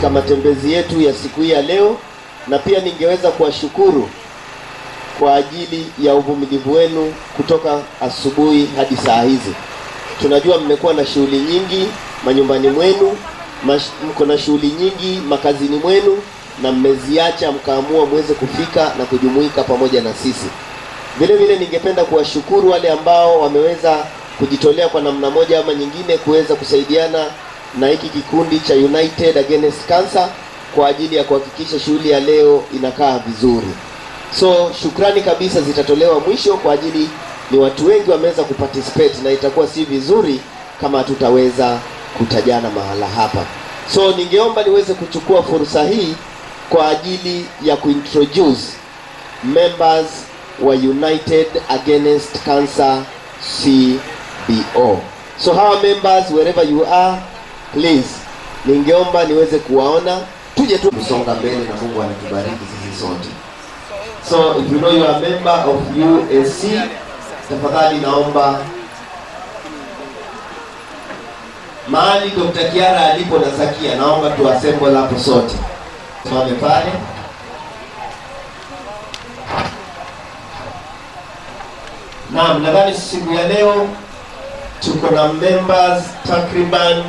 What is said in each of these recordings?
katika matembezi yetu ya siku hii ya leo, na pia ningeweza kuwashukuru kwa ajili ya uvumilivu wenu kutoka asubuhi hadi saa hizi. Tunajua mmekuwa na shughuli nyingi manyumbani mwenu, mko na shughuli nyingi makazini mwenu, na mmeziacha mkaamua muweze kufika na kujumuika pamoja na sisi. Vile vile ningependa kuwashukuru wale ambao wameweza kujitolea kwa namna moja ama nyingine kuweza kusaidiana na hiki kikundi cha United Against Cancer kwa ajili ya kuhakikisha shughuli ya leo inakaa vizuri. So shukrani kabisa zitatolewa mwisho, kwa ajili ni watu wengi wameweza kuparticipate na itakuwa si vizuri kama hatutaweza kutajana mahala hapa. So ningeomba niweze kuchukua fursa hii kwa ajili ya kuintroduce members wa United Against Cancer CBO. So hawa members, wherever you are, please, ningeomba niweze kuwaona, tuje tu kusonga mbele na Mungu anatubariki sisi sote. So if you know you are a member of UAC, tafadhali naomba mahali Dr. Kiara alipo na Zakia, naomba tu assemble hapo sote. Tusimame pale. Naam, nadhani siku ya leo tuko na members takriban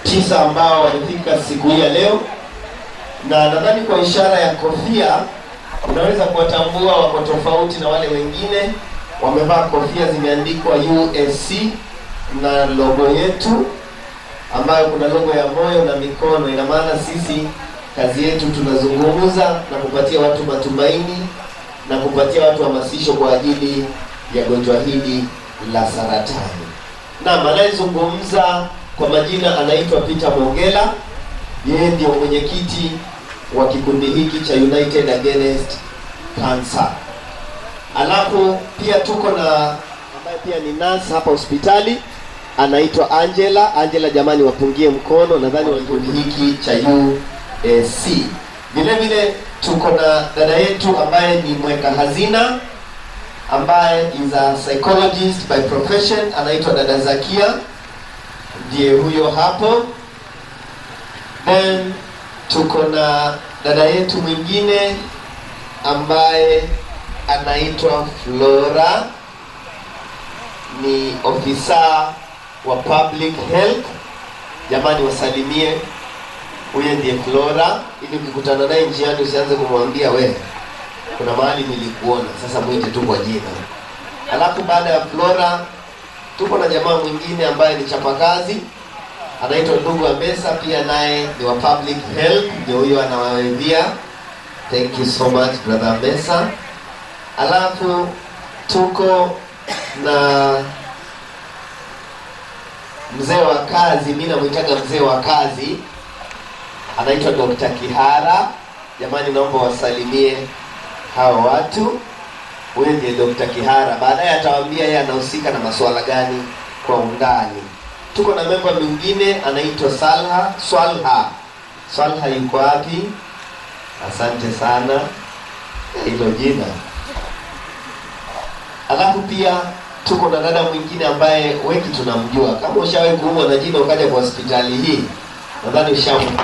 9 ambao walifika siku ya leo, na nadhani kwa ishara ya kofia unaweza kuwatambua wako tofauti na wale wengine. Wamevaa kofia zimeandikwa USC na logo yetu ambayo kuna logo ya moyo na mikono. Ina maana sisi kazi yetu tunazungumza na kupatia watu matumaini na kupatia watu hamasisho kwa ajili ya gonjwa hili la saratani. Na anayezungumza kwa majina anaitwa Peter Mongela. Yeye ndio mwenyekiti wa kikundi hiki cha United Against Cancer. Alafu pia tuko na ambaye pia ni nurse hapa hospitali, anaitwa Angela. Angela, jamani wapungie mkono, nadhani wa kikundi hiki cha UAC. Vile vile tuko na dada yetu ambaye ni mweka hazina, ambaye is a psychologist by profession, anaitwa dada Zakia, ndiye huyo hapo. Then tuko na dada yetu mwingine ambaye anaitwa Flora, ni ofisa wa public health. Jamani wasalimie, huyo ndiye Flora, ili ukikutana naye njiani usianze kumwambia we kuna mahali nilikuona, sasa mwite tu kwa jina. Alafu baada ya Flora tuko na jamaa mwingine ambaye ni chapakazi, anaitwa ndugu Ambesa, pia naye ni wa public health, ndio huyo anawaambia. Thank you so much brother Ambesa. Alafu tuko na mzee wa kazi, mimi namuitaga mzee wa kazi, anaitwa Dr. Kihara. Jamani naomba wasalimie hawa watu. Huyu ndiye Dr. Kihara, baadaye atawaambia yeye anahusika na masuala gani kwa undani. Tuko na member mwingine anaitwa Swalha yuko wapi? Asante sana hilo jina. Alafu pia tuko na dada mwingine ambaye wengi tunamjua. Kama ushawahi kuumwa na jino ukaja kwa hospitali hii, nadhani ushamu.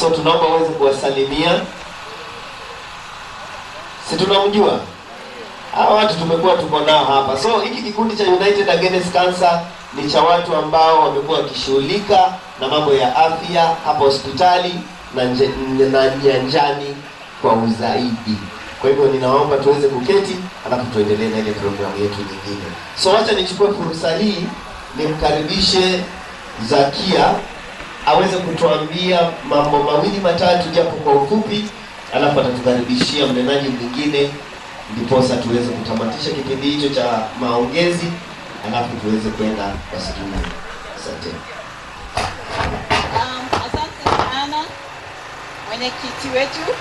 So tunaomba uweze kuwasalimia. Si tunamjua? Hawa watu tumekuwa tuko nao hapa. So hiki kikundi cha United Against Cancer ni cha watu ambao wamekuwa wakishughulika na mambo ya afya hapa hospitali na nyanjani kwa uzaidi. Kwa hivyo ninaomba tuweze kuketi, alafu tuendelee na ile programu yetu nyingine. So acha nichukue fursa hii nimkaribishe Zakia aweze kutuambia mambo mawili matatu japo kwa ufupi, alafu atatukaribishia mnenaji mwingine, ndiposa tuweze kutamatisha kipindi hicho cha maongezi, alafu tuweze kwenda kwa siku. Asante. Asante sana mwenyekiti wetu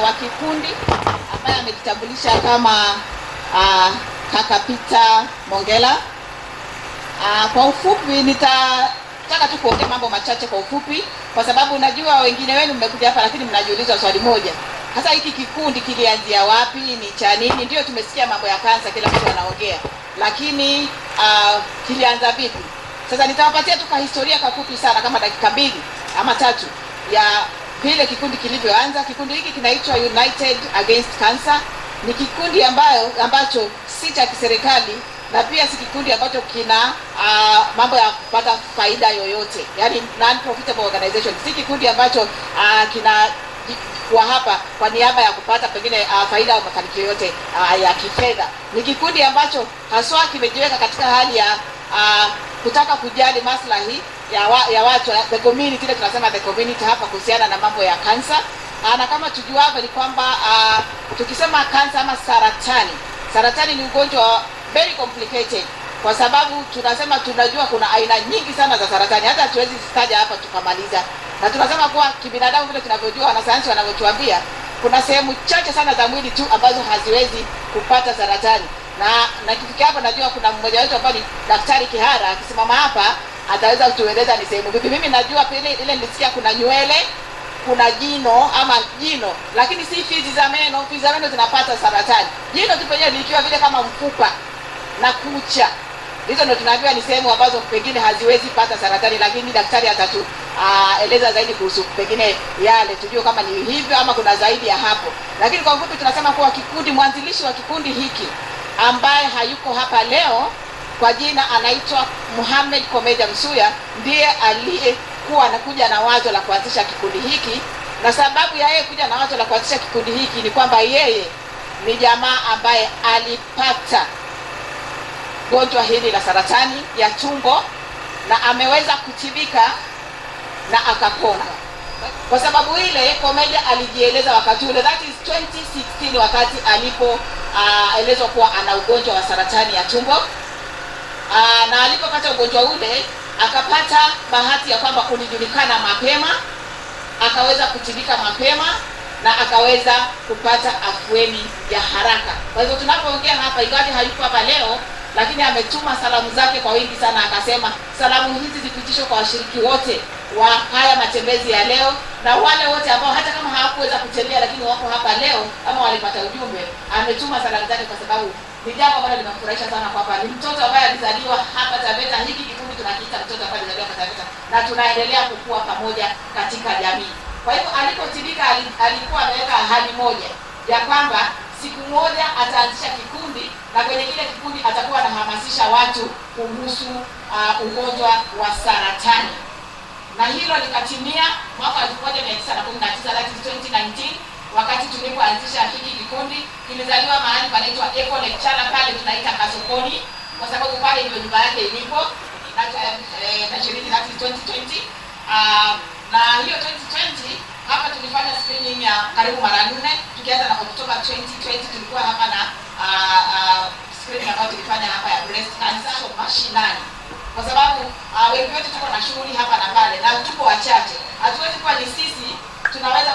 wa kikundi ambaye amejitambulisha kama kaka Peter Mongela. Kwa ufupi nitataka tu kuongea mambo machache kwa ufupi, kwa sababu najua wengine wenu mmekuja hapa lakini mnajiuliza swali moja. Hasa hiki kikundi kilianzia wapi, ni cha nini? Ndio tumesikia mambo ya kansa, kila mtu anaongea, lakini kilianza vipi? Sasa nitawapatia tu historia kafupi sana kama dakika 2 ama 3 ya vile kikundi kilivyoanza. Kikundi hiki kinaitwa United Against Cancer. Ni kikundi ambacho si cha kiserikali na pia si kikundi ambacho kina mambo ya kupata faida yoyote, yani non-profitable organization. Si kikundi ambacho kina kwa hapa kwa niaba ya kupata pengine faida au mafanikio yote ya kifedha. Ni kikundi ambacho haswa kimejiweka katika hali ya kutaka kujali maslahi ya watu, the community, ile tunasema the community hapa, kuhusiana na mambo ya kansa. Na kama tujuavyo ni kwamba tukisema kansa ama saratani ni ugonjwa very complicated, kwa sababu tunajua kuna aina nyingi sana za saratani, hata hatuwezi zitaja hapa tukamaliza. Na tunasema kuwa kibinadamu vile tunavyojua, wanasayansi wanavyotuambia, kuna sehemu chache sana za mwili tu ambazo haziwezi kupata saratani. Na kifikia hapa najua kuna mmoja wetu ambaye ni Daktari Kihara, akisimama hapa ataweza kutueleza ni sehemu vipi. Mimi najua pale ile nilisikia kuna nywele, kuna jino, lakini si fizi za meno. Fizi za meno zinapata saratani. Jino tu penyewe likiwa vile kama mfupa na kucha, hizo ndio tunaambiwa ni sehemu ambazo pengine haziwezi pata saratani, lakini daktari eleza zaidi kuhusu pengine yale, tujue kama ni hivyo ama kuna zaidi ya hapo. Lakini kwa ufupi tunasema kuwa mwanzilishi wa kikundi hiki ambaye hayuko hapa leo, kwa jina anaitwa Mohamed Komeja Msuya, ndiye aliyekuwa anakuja na wazo la kuanzisha kikundi hiki. Na sababu ya yeye kuja na wazo la kuanzisha kikundi hiki ni kwamba yeye ni jamaa ambaye alipata gonjwa hili la saratani ya tumbo na ameweza kutibika na akapona. Kwa sababu ile Komeja alijieleza wakati ule, that is 2016, wakati alipoelezwa kuwa ana ugonjwa wa saratani ya tumbo. Na alipopata ugonjwa ule akapata bahati ya kwamba ulijulikana mapema, akaweza kutibika mapema na akaweza kupata afueni ya haraka. Kwa hivyo tunapoongea hapa, ingawa hayuko hapa leo, lakini ametuma salamu zake kwa wingi sana. Akasema salamu hizi zipitishwe kwa washiriki wote wa haya matembezi ya leo, na wale wote ambao hata kama hawakuweza kutembea lakini wako hapa leo ama walipata ujumbe. Ametuma salamu zake kwa sababu ni jambo ambalo linafurahisha sana, kwamba ni mtoto ambaye alizaliwa hapa Taveta. Hiki kikundi tunakiita mtoto ambaye alizaliwa hapa Taveta, na tunaendelea kukua pamoja katika jamii. Kwa hivyo alipotibika alikuwa ameweka ahadi moja ya kwamba siku moja ataanzisha kikundi, na kwenye kile kikundi atakuwa anahamasisha watu kuhusu ugonjwa wa saratani. Na hilo likatimia mwaka 1919, that is 2019, wakati tulipoanzisha hiki kikundi. Kilizaliwa mahali panaitwa Eco Lecture, pale tunaita Kasokoni, kwa sababu pale ndio nyumba yake ilipo, na shiriki that is 2020. Na hiyo 2020 hapa tulifanya screening ya karibu mara 4, tukianza na Oktoba 2020 tulikuwa hapa na screening ambayo tulifanya hapa ya breast cancer mashinani, kwa sababu wengi wetu tuko na shughuli hapa na pale na tuko wachache. Hatuwezi kuwa ni sisi tunaweza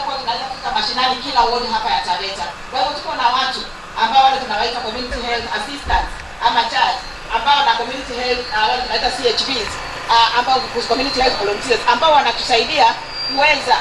kufika mashinani kila ward hapa ya Taveta. Kwa hivyo tuko na watu ambao wale tunawaita community health assistants ama CHAS, ambao na community health wale tunaita CHVs, ambao community health volunteers, ambao wanatusaidia kuweza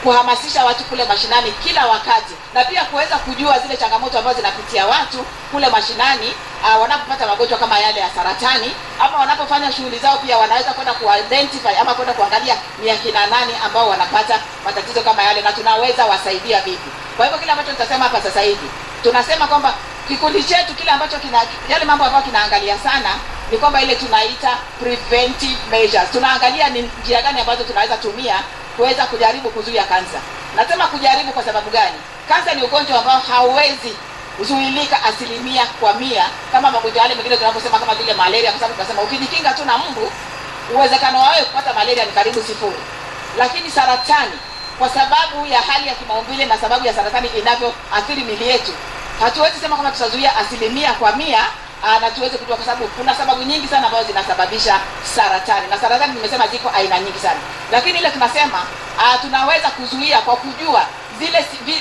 kuhamasisha watu kule mashinani kila wakati, na pia kuweza kujua zile changamoto ambazo zinapitia watu kule mashinani wanapopata magonjwa kama yale ya saratani, ama wanapofanya shughuli zao. Pia wanaweza kwenda ku-identify ama kwenda kuangalia ni akina nani ambao wanapata matatizo kama yale na tunaweza wasaidia vipi. Kwa hivyo kile ambacho nitasema hapa sasa hivi, tunasema kwamba kikundi chetu kile ambacho yale mambo ambayo kinaangalia sana ni kwamba ile tunaita preventive measures. Tunaangalia ni njia gani ambazo tunaweza tumia kuweza kujaribu kuzuia kansa. Nasema kujaribu kwa sababu gani? Kansa ni ugonjwa ambao hauwezi kuzuilika 100% kama magonjwa yale mengine tunaposema kama vile malaria, kwa sababu tunasema ukijikinga tu na mbu, uwezekano wa wewe kupata malaria ni karibu 0. Lakini saratani, kwa sababu ya hali ya kimaumbile na sababu ya saratani inavyoathiri miili yetu, hatuwezi sema kama tutazuia 100%, na tuweze kujua, kwa sababu kuna sababu nyingi sana ambazo zinasababisha saratani. Na saratani nimesema ziko aina nyingi sana, lakini ile tunasema tunaweza kuzuia kwa kujua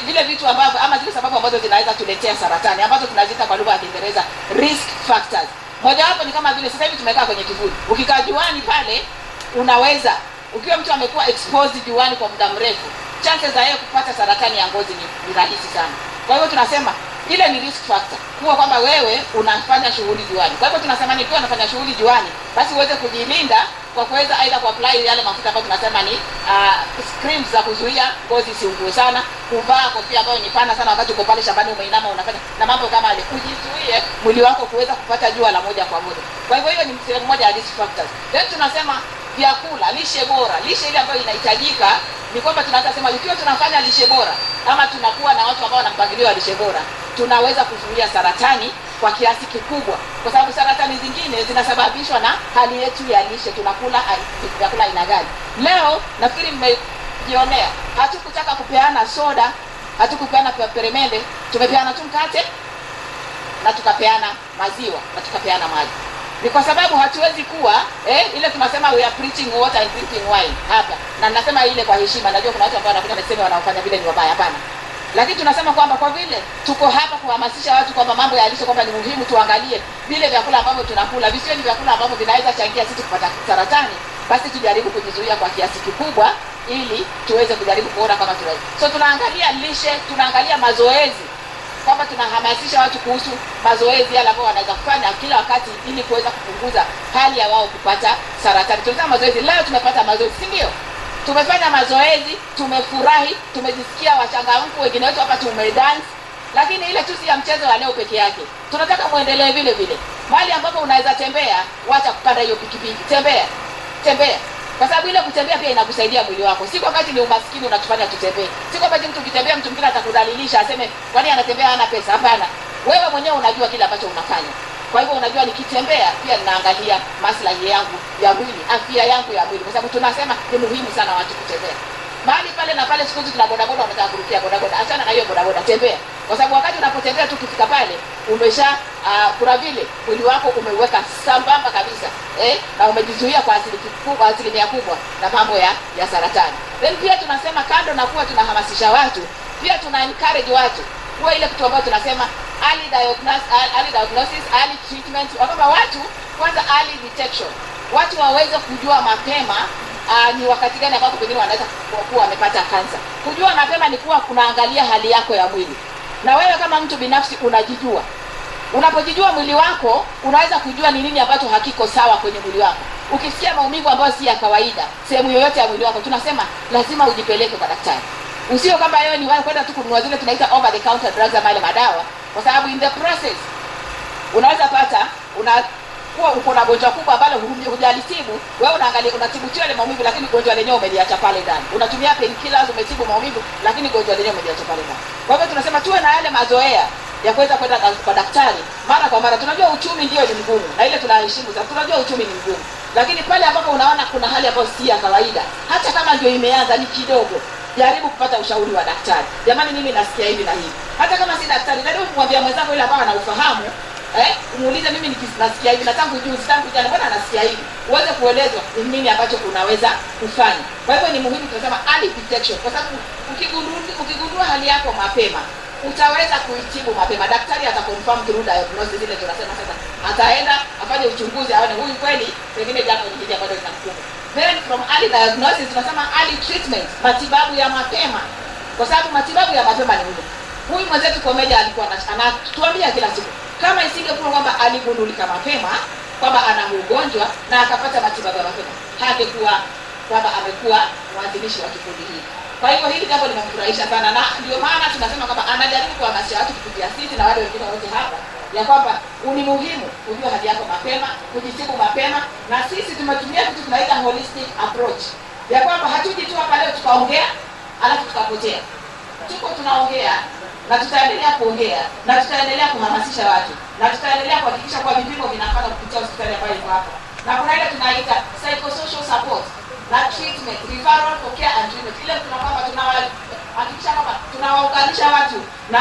vile vitu ambavyo ama zile sababu ambazo zinaweza tuletea saratani, ambazo tunaziita kwa lugha ya Kiingereza risk factors. Moja wapo ni kama vile sasa hivi tumekaa kwenye kivuli, ukikaa juani pale, unaweza ukiwa mtu amekuwa exposed juani kwa muda mrefu, chances za yeye kupata saratani ya ngozi ni rahisi sana. Kwa hiyo tunasema ile ni risk factor, kuwa kwamba wewe unafanya shughuli juani. Kwa hivyo tunasema nikiwa unafanya shughuli juani, basi uweze kujilinda kwa kuweza aidha kuapply yale mafuta ambayo tunasema ni creams za kuzuia ngozi isiungue sana, kuvaa kofia ambayo ni pana sana wakati uko pale shambani umeinama unafanya na mambo kama yale, kujizuie mwili wako kuweza kupata jua la moja kwa moja. Kwa hivyo hiyo ni sehemu moja ya risk factors. Then tunasema vyakula, lishe bora, lishe ile ambayo inahitajika ni kwamba tunaweza sema ikiwa tunafanya lishe bora ama tunakuwa na watu ambao wana mpangilio wa lishe bora, tunaweza kuzuia saratani kwa kiasi kikubwa, kwa sababu saratani zingine zinasababishwa na hali yetu ya lishe. Tunakula vyakula aina gani? Leo nafikiri mmejionea, hatukutaka kupeana soda, hatukupeana peremende, tumepeana tu mkate na tukapeana maziwa na tukapeana maji. Ni kwa sababu hatuwezi kuwa ile tunasema we are preaching water and drinking wine hapa, na nasema ile kwa heshima. Najua kuna watu ambao wanakuja nasema wanaofanya vile ni wabaya, hapana. Lakini tunasema kwamba kwa vile tuko hapa kuhamasisha watu kwamba mambo ya lishe, kwamba ni muhimu tuangalie vile vyakula ambavyo tunakula visiwe ni vyakula ambavyo vinaweza changia sisi kupata saratani, basi tujaribu kujizuia kwa kiasi kikubwa ili tuweze kujaribu kuona kama tunaweza. So tunaangalia lishe, tunaangalia mazoezi, kwamba tunahamasisha watu kuhusu mazoezi yale ambayo wanaweza kufanya kila wakati ili kuweza kupunguza hali ya wao kupata saratani. Tunasema mazoezi, leo tumepata mazoezi, si ndio? Tumefanya mazoezi, tumefurahi, tumejisikia wachangamfu, wengine wetu hapa tumedance. Lakini ile tu si ya mchezo wa leo peke yake. Tunataka muendelee vile vile. Mahali ambapo unaweza tembea, wacha kupanda hiyo pikipiki. Tembea. Kwa sababu ile kutembea pia inakusaidia mwili wako. Si kwa wakati ni umaskini unatufanya tutembee. Si kwa wakati mtu ukitembea mtu mwingine atakudhalilisha aseme kwani anatembea hana pesa. Hapana. Wewe mwenyewe unajua kile ambacho unafanya. Kwa hivyo unajua nikitembea pia ninaangalia maslahi yangu ya mwili, afya yangu ya mwili, kwa sababu tunasema ni muhimu sana watu kutembea. Mahali pale na pale siku hizi tuna bodaboda wanataka kurukia bodaboda. Achana na hiyo bodaboda, tembea. Kwa sababu wakati unapotembea tu ukifika pale umesha kuna vile mwili wako umeweka sambamba kabisa na umejizuia kwa asilimia kubwa na mambo ya saratani. Then pia tunasema kando na kuwa tunahamasisha watu, pia tuna encourage watu kwa ile kitu ambayo tunasema early diagnosis, early treatment, kwamba watu kwanza early detection, watu waweze kujua mapema ni wakati gani ambapo pengine wanaweza kuwa wamepata kansa. Kujua mapema ni kuwa kunaangalia hali yako ya mwili, na wewe kama mtu binafsi unajijua. Unapojijua mwili wako, unaweza kujua ni nini ambacho hakiko sawa kwenye mwili wako. Ukisikia maumivu ambayo si ya kawaida sehemu yoyote ya mwili wako, tunasema lazima ujipeleke kwa daktari. Usio kama wewe ni wao kwenda tu kununua zile tunaita over the counter drugs ama ile madawa, kwa sababu in the process unaweza pata unakuwa uko na gonjwa kubwa ambalo hujalitibu. Wewe unaangalia unatibu tu ile maumivu, lakini gonjwa lenyewe umeliacha pale ndani. Unatumia painkillers, umetibu maumivu, lakini gonjwa lenyewe umeliacha pale ndani. Kwa hivyo tunasema tuwe na yale mazoea ya kuweza kwenda kwa daktari mara kwa mara. Tunajua uchumi ndio ni mgumu, na ile tunaheshimu sana. Tunajua uchumi ni mgumu, lakini pale ambapo unaona kuna hali ambayo si ya kawaida, hata kama ndio imeanza ni kidogo, jaribu kupata ushauri wa daktari. Jamani, mimi nasikia hivi na hivi. Hata kama si daktari, ndio kumwambia mwenzako ile ambaye anaufahamu, umuulize mimi nasikia hivi na tangu jana mbona nasikia hivi. Uweze kuelezwa ni nini ambacho unaweza kufanya. Kwa hivyo ni muhimu tunasema early detection, kwa sababu ukigundua hali yako mapema, utaweza kuitibu mapema. Daktari atakonfirm through diagnosis ile tunasema sasa. Ataenda afanye uchunguzi aone huyu kweli pengine jambo hili ambalo linamkumba. Then from early diagnosis tunasema early treatment, matibabu ya mapema. Kwa sababu matibabu ya mapema ni muhimu. Huyu mwenzetu Komeja alikuwa anatuambia kila siku, kama isingekuwa kwamba aligundulika mapema kwamba ana ugonjwa na akapata matibabu ya mapema, hangekuwa kwamba amekuwa mwanzilishi wa kikundi hiki. Kwa hivyo hili jambo limemfurahisha sana, na ndio maana tunasema kwamba anajaribu kuhamasisha watu kupitia sisi na wale wengine wote hapa ya kwamba ni muhimu kujua hali yako mapema, kujitibu mapema. Na sisi tumetumia kitu tunaita holistic approach, ya kwamba hatuji tu hapa leo tukaongea alafu tukapotea. Tuko tunaongea na tutaendelea kuongea na tutaendelea kuhamasisha watu na tutaendelea kuhakikisha kwa vipimo vinafanya kupitia hospitali ambayo iko hapa. Na kuna ile tunaita psychosocial support na treatment, referral for care and treatment. Ile tunakwamba tunahakikisha kwamba tunawaunganisha watu na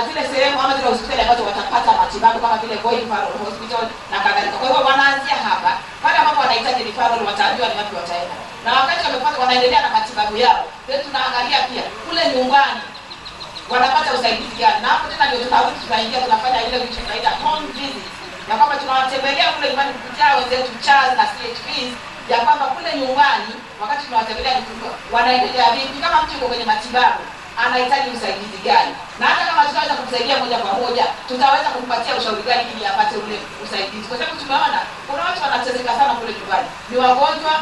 zile sehemu ama zile hospitali ambazo watapata matibabu kama vile Voi Referral Hospital na kadhalika. Kwa hivyo wanaanzia hapa, pale ambapo wanahitaji referral watajua ni wapi wataenda. Na wakati wamepata wanaendelea na matibabu yao, then tunaangalia pia kule nyumbani wanapata usaidizi gani. Na hapo tena ndio tunaingia tunafanya ile vitu tunaita home visit, na kwamba tunawatembelea kule nyumbani kupitia wenzetu Charles na CHPs, ya kwamba kule nyumbani wakati tunawatembelea wanaendelea vipi. Kama mtu yuko kwenye matibabu, anahitaji usaidizi gani, na hata kama tutaweza kumsaidia moja kwa moja, tutaweza kumpatia ushauri gani ili apate ule usaidizi, kwa sababu tumeona kuna watu wanateseka sana kule nyumbani, ni wagonjwa,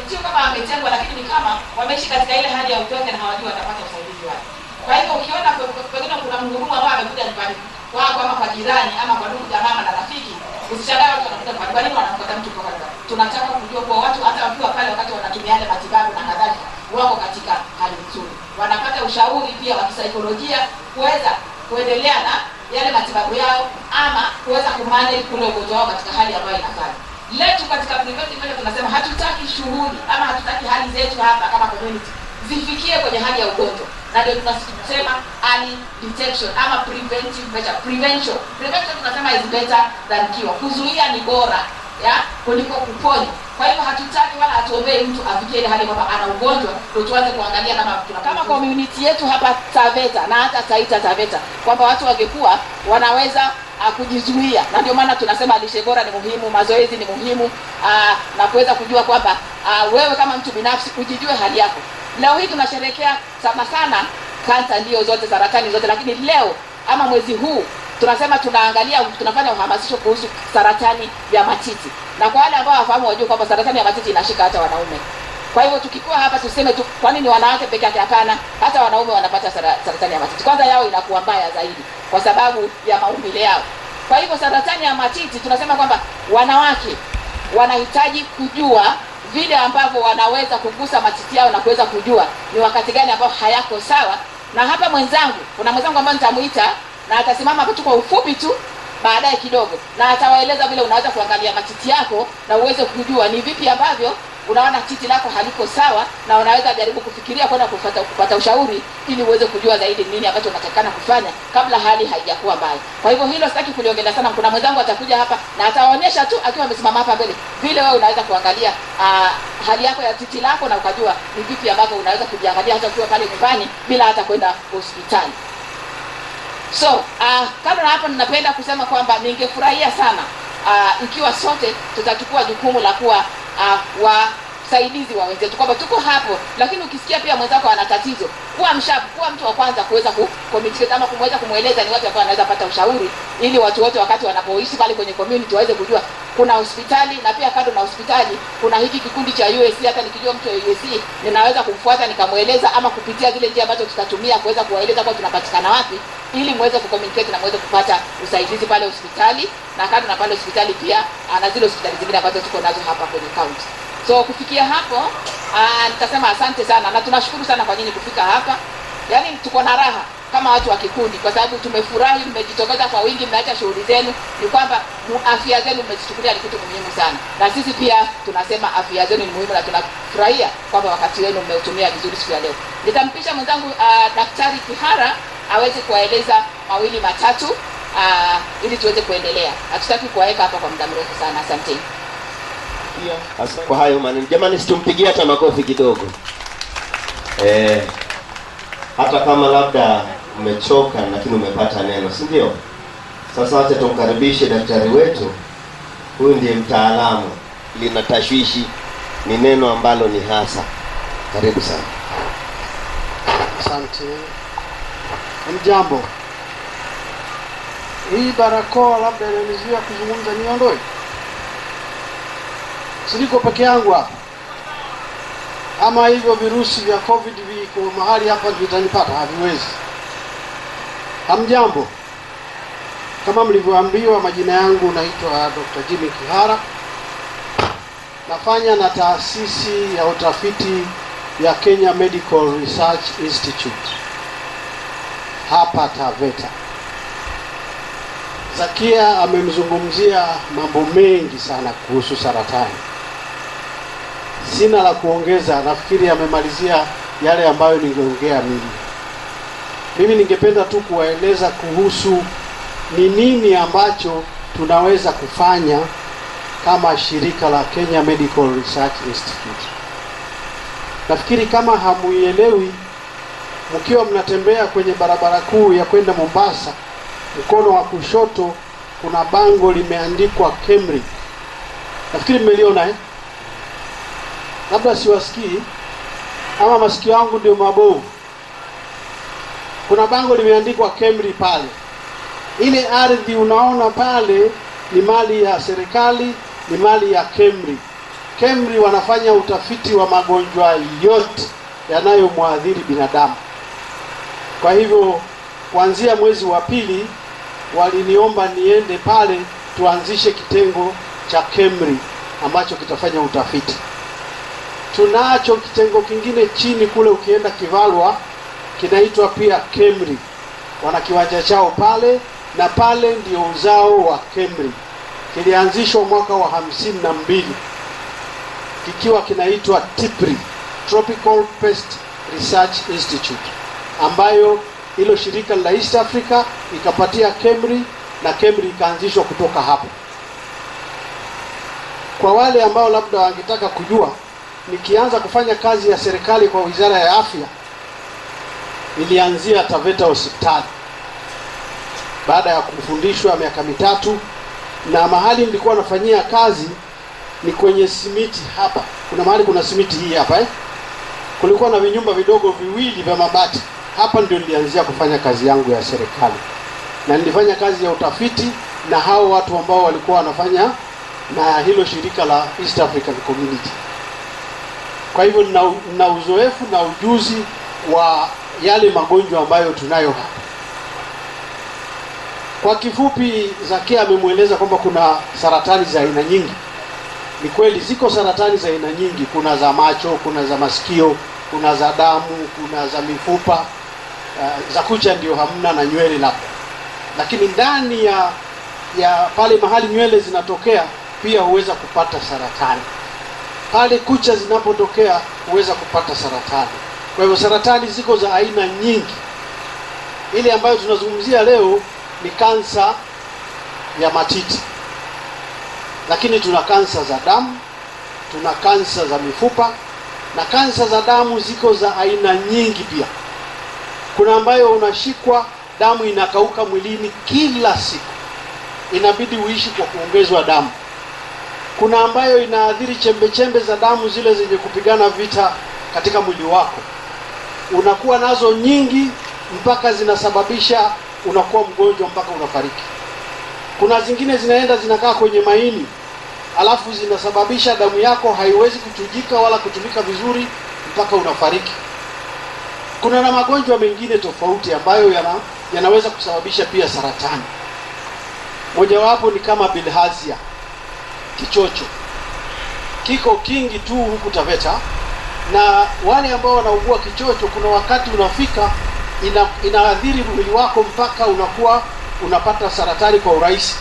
sio kama wametengwa, lakini ni kama wameishi katika ile hali ya upweke na hawajui watapata usaidizi wapi. Kwa hivyo ukiona pengine kuna mhudumu ambaye amekuja nyumbani kwako ama kwa jirani ama kwa ndugu jamaa na rafiki, usishangae watu wanakuja nyumbani. Kwa nini wanamfuata mtu kwa nyumbani? Tunataka kujua kwa watu hata wakiwa pale wakati wanatumia yale matibabu na kadhalika, wako katika hali nzuri, wanapata ushauri pia wa kisaikolojia kuweza kuendelea na yale matibabu yao ama kuweza kumanage kule ugonjwa wao katika hali ambayo inafaa. Letu katika preventive measure tunasema hatutaki shughuli ama hatutaki hali zetu hapa kama community zifikie kwenye hali ya ugonjwa, na ndio tunasema early detection ama preventive measure. Prevention tunasema is better than cure. Kuzuia ni bora ya kuliko kuponya. Kwa hivyo hatutaki wala hatuombei mtu afikie ile hali kwamba ana ugonjwa ndio tuanze kuangalia kama community yetu hapa Taveta na hata Taita Taveta kwamba watu wangekuwa wanaweza kujizuia, na ndio maana tunasema lishe bora ni muhimu, mazoezi ni muhimu, na kuweza kujua kwamba wewe kama mtu binafsi ujijue hali yako. Leo hii tunasherehekea sana kansa, ndio zote, saratani zote, lakini leo ama mwezi huu tunasema tunafanya uhamasisho kuhusu saratani ya matiti. Na kwa wale ambao hawafahamu wajue kwamba saratani ya matiti inashika hata wanaume. Kwa hivyo tukikuwa hapa tuseme tu kwa nini wanawake peke yake? Hapana, hata wanaume wanapata saratani ya matiti. Kwanza yao inakuwa mbaya zaidi kwa sababu ya maumbile yao. Kwa hivyo saratani ya matiti tunasema kwamba wanawake wanahitaji kujua vile ambavyo wanaweza kugusa matiti yao na kuweza kujua ni wakati gani ambao hayako sawa. Na hapa kuna mwenzangu ambaye nitamuita na atasimama hapo tu kwa ufupi tu baadaye kidogo, na atawaeleza vile unaweza kuangalia matiti yako na uweze kujua ni vipi ambavyo unaona titi lako haliko sawa, na unaweza jaribu kufikiria kwenda kupata ushauri ili uweze kujua zaidi nini ambacho unatakana kufanya kabla hali haijakuwa mbaya. Kwa hivyo hilo sitaki kuliongelea sana. Kuna mwenzangu atakuja hapa na ataonyesha tu akiwa amesimama hapa mbele vile wewe unaweza kuangalia hali yako ya titi lako na ukajua ni vipi ambavyo unaweza kujiangalia hata ukiwa pale nyumbani bila hata kwenda hospitali. So, kama na hapo ninapenda kusema kwamba ningefurahia sana ikiwa sote tutachukua jukumu la kuwa wasaidizi wa wenzetu, kwamba tuko hapo, lakini ukisikia pia mwenzako ana tatizo, kuwa mtu wa kwanza kuweza kucommunicate ama kumweza kumweleza ni wapi ambao anaweza pata ushauri, ili watu wote wakati wanapoishi pale kwenye community waweze kujua kuna hospitali, na pia kando na hospitali kuna hiki kikundi cha USC. Hata nikijua mtu wa USC ninaweza kumfuata nikamweleza, ama kupitia zile njia ambazo tutatumia kuweza kuwaeleza kwa tunapatikana wapi, ili muweze kucommunicate na muweze kupata usaidizi pale hospitali. Na kando na pale hospitali pia na zile hospitali zingine ambazo tuko nazo hapa kwenye county. So kufikia hapo nitasema asante sana, na tunashukuru sana kwa nyinyi kufika hapa. Yaani tuko na raha kama watu wa kikundi, kwa sababu tumefurahi, mmejitokeza kwa wingi, mmeacha shughuli zenu. Ni kwamba afya zenu mmezichukulia ni kitu muhimu sana, na sisi pia tunasema afya zenu ni muhimu, na tunafurahia kwamba wakati wenu mmeutumia vizuri siku ya leo. Nitampisha mwenzangu Daktari Kihara aweze kuwaeleza mawili matatu ili tuweze kuendelea. Hatutaki kuwaweka hapa kwa muda mrefu sana. Asante. Kwa hayo maneno jamani, situmpigie hata makofi kidogo. Hata kama labda umechoka lakini umepata neno, si ndio? Sasa acha tumkaribishe daktari wetu. Huyu ndiye mtaalamu, lina tashwishi, ni neno ambalo ni hasa. Karibu sana. Asante. Mjambo. Hii barakoa labda inanizuia kuzungumza, niondoe? Siliko peke yangu hapa, ama hivyo virusi vya COVID viko mahali hapa vitanipata? Haviwezi. Hamjambo. Kama mlivyoambiwa, majina yangu naitwa Dr. Jimmy Kihara. Nafanya na taasisi ya utafiti ya Kenya Medical Research Institute hapa Taveta. Zakia amemzungumzia mambo mengi sana kuhusu saratani. Sina la kuongeza, nafikiri amemalizia yale ambayo ningeongea mimi. Mimi ningependa tu kuwaeleza kuhusu ni nini ambacho tunaweza kufanya kama shirika la Kenya Medical Research Institute. Nafikiri kama hamuielewi, mkiwa mnatembea kwenye barabara kuu ya kwenda Mombasa, mkono wa kushoto kuna bango limeandikwa KEMRI. Nafikiri mmeliona Labda siwasikii ama masikio yangu ndio mabovu. kuna bango limeandikwa KEMRI pale. Ile ardhi unaona pale ni mali ya serikali, ni mali ya KEMRI. KEMRI wanafanya utafiti wa magonjwa yote yanayomwathiri binadamu. Kwa hivyo kuanzia mwezi wa pili waliniomba niende pale tuanzishe kitengo cha KEMRI ambacho kitafanya utafiti. Tunacho kitengo kingine chini kule, ukienda Kivalwa, kinaitwa pia KEMRI. Wana kiwanja chao pale, na pale ndio uzao wa KEMRI. Kilianzishwa mwaka wa 52 kikiwa kinaitwa TIPRI, Tropical Pest Research Institute, ambayo hilo shirika la East Africa ikapatia KEMRI na KEMRI ikaanzishwa kutoka hapo. Kwa wale ambao labda wangetaka kujua, nikianza kufanya kazi ya serikali kwa Wizara ya Afya, nilianzia Taveta hospitali baada ya kufundishwa miaka mitatu, na mahali nilikuwa nafanyia kazi ni kwenye simiti hapa. Kuna mahali kuna simiti hii hapa kulikuwa na vinyumba vidogo viwili vya mabati. Hapa ndio nilianzia kufanya kazi yangu ya serikali, na nilifanya kazi ya utafiti na hao watu ambao walikuwa wanafanya na hilo shirika la East African Community. Kwa hivyo nina uzoefu na ujuzi wa yale magonjwa ambayo tunayo hapa. Kwa kifupi, Zakia amemweleza kwamba kuna saratani za aina nyingi. Ni kweli ziko saratani za aina nyingi. Kuna za macho, kuna za masikio, kuna za damu, kuna za mifupa, za kucha ndio hamna, na nywele labda. Lakini ndani ya pale mahali nywele zinatokea pia huweza kupata saratani. Pale kucha zinapotokea huweza kupata saratani. Kwa hivyo saratani ziko za aina nyingi. Ile ambayo tunazungumzia leo ni kansa ya matiti. Lakini tuna kansa za damu, tuna kansa za mifupa, na kansa za damu ziko za aina nyingi pia. Kuna ambayo unashikwa damu inakauka mwilini kila siku, inabidi uishi kwa kuongezwa damu. Kuna ambayo inaathiri chembe za damu zile zenye kupigana vita katika mwili wako, unakuwa nazo nyingi mpaka zinasababisha unakuwa mgonjwa mpaka unafariki. Kuna zingine zinaenda zinakaa kwenye maini, alafu zinasababisha damu yako haiwezi kuchujika wala kutumika vizuri mpaka unafariki. Kuna na magonjwa mengine tofauti ambayo yanaweza kusababisha pia saratani. Mojawapo ni kama bilharzia, kichocho. Kiko kingi tu huku Taveta, na wale ambao wanaugua kichocho, kuna wakati unafika inaathiri mwili wako mpaka unakuwa unapata saratani kwa urahisi.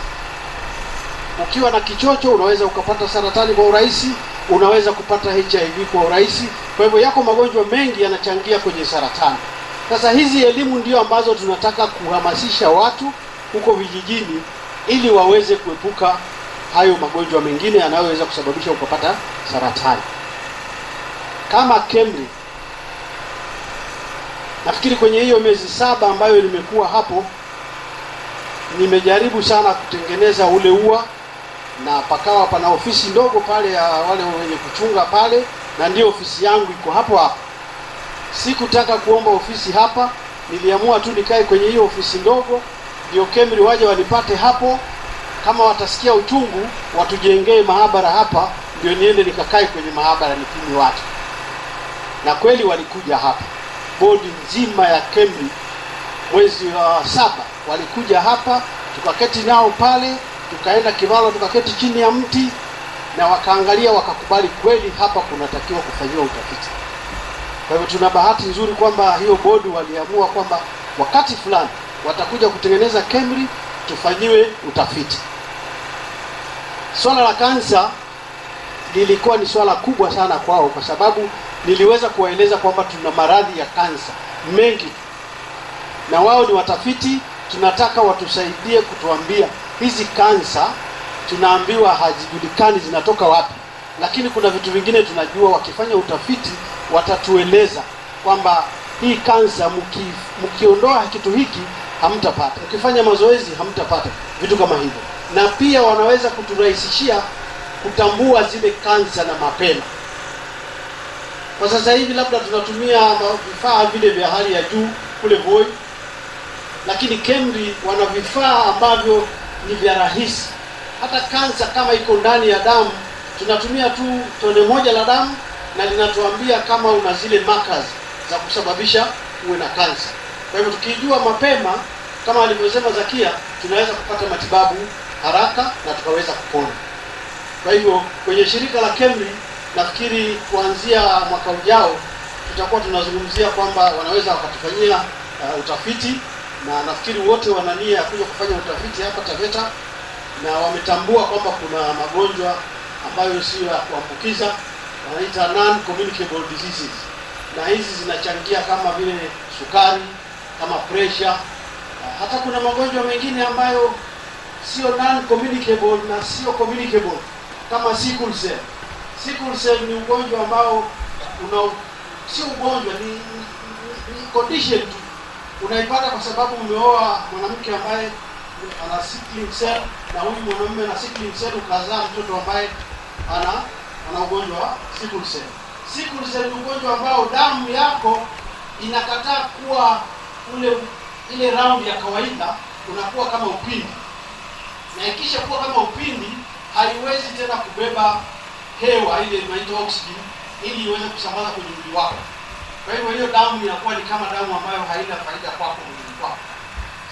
Ukiwa na kichocho unaweza ukapata saratani kwa urahisi, unaweza kupata HIV kwa urahisi. Kwa hivyo yako magonjwa mengi yanachangia kwenye saratani. Sasa hizi elimu ndio ambazo tunataka kuhamasisha watu huko vijijini, ili waweze kuepuka hayo magonjwa mengine yanayoweza kusababisha ukapata saratani. Kama KEMRI, nafikiri kwenye hiyo miezi 7 ambayo nimekuwa hapo, nimejaribu sana kutengeneza ule ua, na pakawa pana ofisi ndogo pale ya wale wenye kuchunga pale, na ndio ofisi yangu iko hapo hapo. Sikutaka kuomba ofisi hapa, niliamua tu nikae kwenye hiyo ofisi ndogo, ndio KEMRI waje wanipate hapo. Kama watasikia uchungu, watujengee maabara hapa, ndio niende nikakae kwenye maabara nipimi watu. Na kweli walikuja hapa, bodi nzima ya KEMRI mwezi wa 7 walikuja hapa, tukaketi nao pale, tukaenda Kivalwa tukaketi chini ya mti, na wakaangalia wakakubali kweli hapa kunatakiwa kufanyiwa utafiti. Kwa hivyo tuna bahati nzuri kwamba hiyo bodi waliamua kwamba wakati fulani watakuja kutengeneza KEMRI tufanyiwe utafiti. Swala la kansa lilikuwa ni swala kubwa sana kwao, kwa sababu niliweza kuwaeleza kwamba tuna maradhi ya kansa mengi, na wao ni watafiti. Tunataka watusaidie kutuambia hizi kansa tunaambiwa hazijulikani zinatoka wapi, lakini kuna vitu vingine tunajua. Wakifanya utafiti watatueleza kwamba hii kansa mkiondoa kitu hiki hamtapata, ukifanya mazoezi hamtapata, vitu kama hivyo. Na pia wanaweza kuturahisishia kutambua zile kansa na mapema. Kwa sasa hivi labda tunatumia vifaa vile vya hali ya juu kule Voi, lakini KEMRI wana vifaa ambavyo ni vya rahisi. Hata kansa kama iko ndani ya damu, tunatumia tu tone moja la damu na linatuambia kama una zile markers za kusababisha uwe na kansa. Kwa hivyo tukijua mapema, kama alivyosema Zakia, tunaweza kupata matibabu haraka na tukaweza kupona. Kwa hivyo kwenye shirika la KEMRI, nafikiri kuanzia mwaka ujao tutakuwa tunazungumzia kwamba wanaweza wakatufanyia utafiti, na nafikiri wote wana nia ya kuja kufanya utafiti hapa Taveta, na wametambua kwamba kuna magonjwa ambayo sio ya kuambukiza, wanaita non-communicable diseases, na hizi zinachangia kama vile sukari, kama pressure. Hata kuna magonjwa mengine ambayo sio non-communicable na sio communicable, kama sickle cell. Sickle cell ni ugonjwa ambao sio ugonjwa, ni condition tu. Unaipata kwa sababu umeoa mwanamke ambaye ana sickle cell, na huyu mwanamume ana sickle cell, ukazaa mtoto ambaye ana ugonjwa wa sickle cell. Sickle cell ni ugonjwa ambao damu yako inakataa kuwa ile round ya kawaida, unakuwa kama upindi, na ikisha kuwa kama upindi haiwezi tena kubeba hewa ile inaitwa oxygen ili iweze kusambaza kwenye mwili wako. Kwa hivyo hiyo damu inakuwa ni kama damu ambayo haina faida kwako mwilini kwako.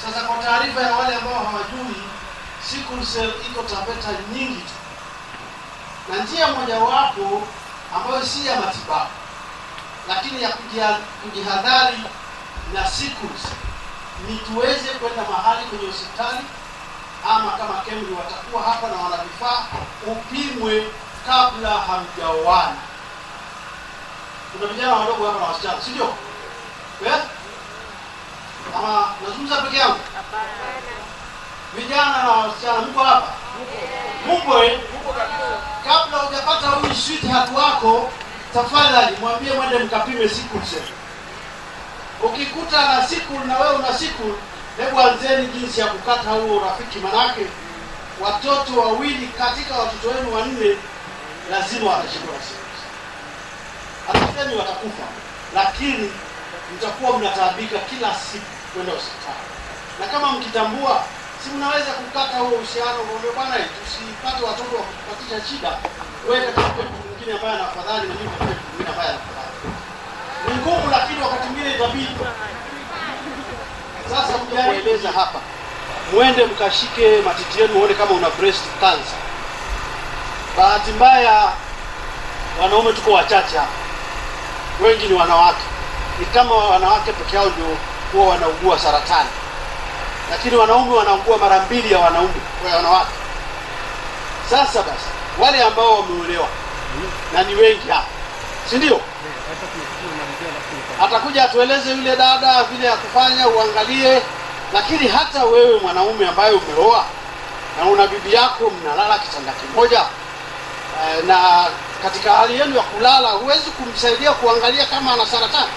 Sasa kwa taarifa ya wale ambao hawajui, sickle cell iko Taveta nyingi tu, na njia mojawapo ambayo si ya matibabu lakini ya kujihadhari na sickle cell ni tuweze kwenda mahali kwenye hospitali, ama kama KEMRI watakuwa hapa na wana vifaa, upimwe kabla hamjaoana. Kuna vijana wadogo hapa na wasichana, si ndio? Ama nazungumza peke yangu? Vijana na wasichana mko hapa? Mungu kabisa. Kabla hujapata huyu sweetheart wako, tafadhali mwambie mwende mkapime sickle cell. Ukikuta na sickle na wewe una sickle, hebu anzeni jinsi ya kukata huo urafiki, manake watoto wawili katika watoto wenu wanne lazima watashikwa na sickle. Hatusemi watakufa, lakini mtakuwa mnataabika kila siku kwenda hospitali. Na kama mkitambua, si mnaweza kukata huo uhusiano, mwambie bwana, tusipate watoto wa kupatisha shida, wewe katika mtu mwingine ambaye ana afadhali na mimi katika mtu mwingine ambaye ana afadhali. Ni ngumu, lakini wakati mwingine itabidi. Sasa mjaeleza hapa, muende mkashike matiti yenu muone kama una breast cancer. Bahati mbaya wanaume tuko wachache hapa, wengi ni wanawake. Ni kama wanawake peke yao ndio huwa wanaugua saratani, lakini wanaume wanaugua mara mbili ya wanawake. Sasa basi, wale ambao wameolewa na ni wengi hapa, si ndio? Atakuja atueleze yule dada vile ya kufanya, uangalie. Lakini hata wewe mwanaume ambaye umeoa na una bibi yako, mnalala kitanda kimoja, na katika hali yenu ya kulala huwezi kumsaidia kuangalia kama ana saratani,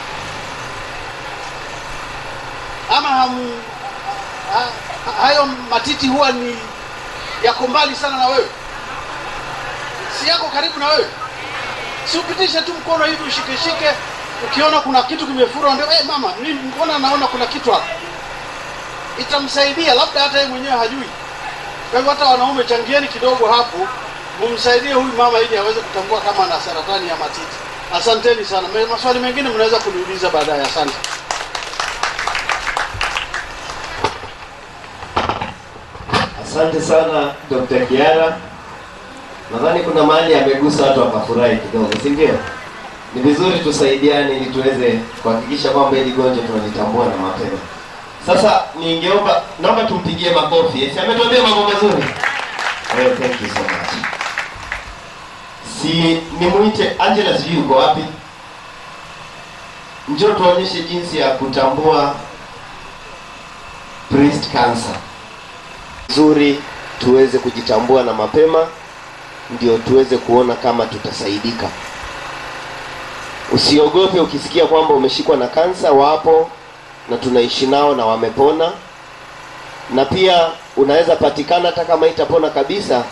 ama hayo matiti huwa ni yako mbali sana na wewe, si yako karibu na wewe. Si upitishe tu mkono hivi ushike, ukiona kuna kitu kimefura ndio mama, mimi mbona naona kuna kitu hapa, itamsaidia. Labda hata yeye mwenyewe hajui. Kwa hivyo hata wanaume, changieni kidogo hapo, mumsaidie huyu mama ili aweze kutambua kama ana saratani ya matiti. Asanteni sana. Maswali mengine mnaweza kuniuliza baadaye. Asante. Asante sana Dr. Kiara. Nadhani kuna mahali amegusa watu wakafurahi kidogo, si ndio? Ni vizuri tusaidiane ili tuweze kuhakikisha kwamba hili gonjwa tunalitambua na mapema. Sasa naomba tumpigie makofi. Ametuambia mambo mazuri. Thank you so much. Si nimuite Angela, sijui uko wapi? Njoo tuonyeshe jinsi ya kutambua breast cancer. Nzuri tuweze kujitambua na mapema, ndio tuweze kuona kama tutasaidika. Usiogope ukisikia kwamba umeshikwa na kansa, wapo na tunaishi nao na wamepona. Na pia unaweza patikana hata kama itapona kabisa,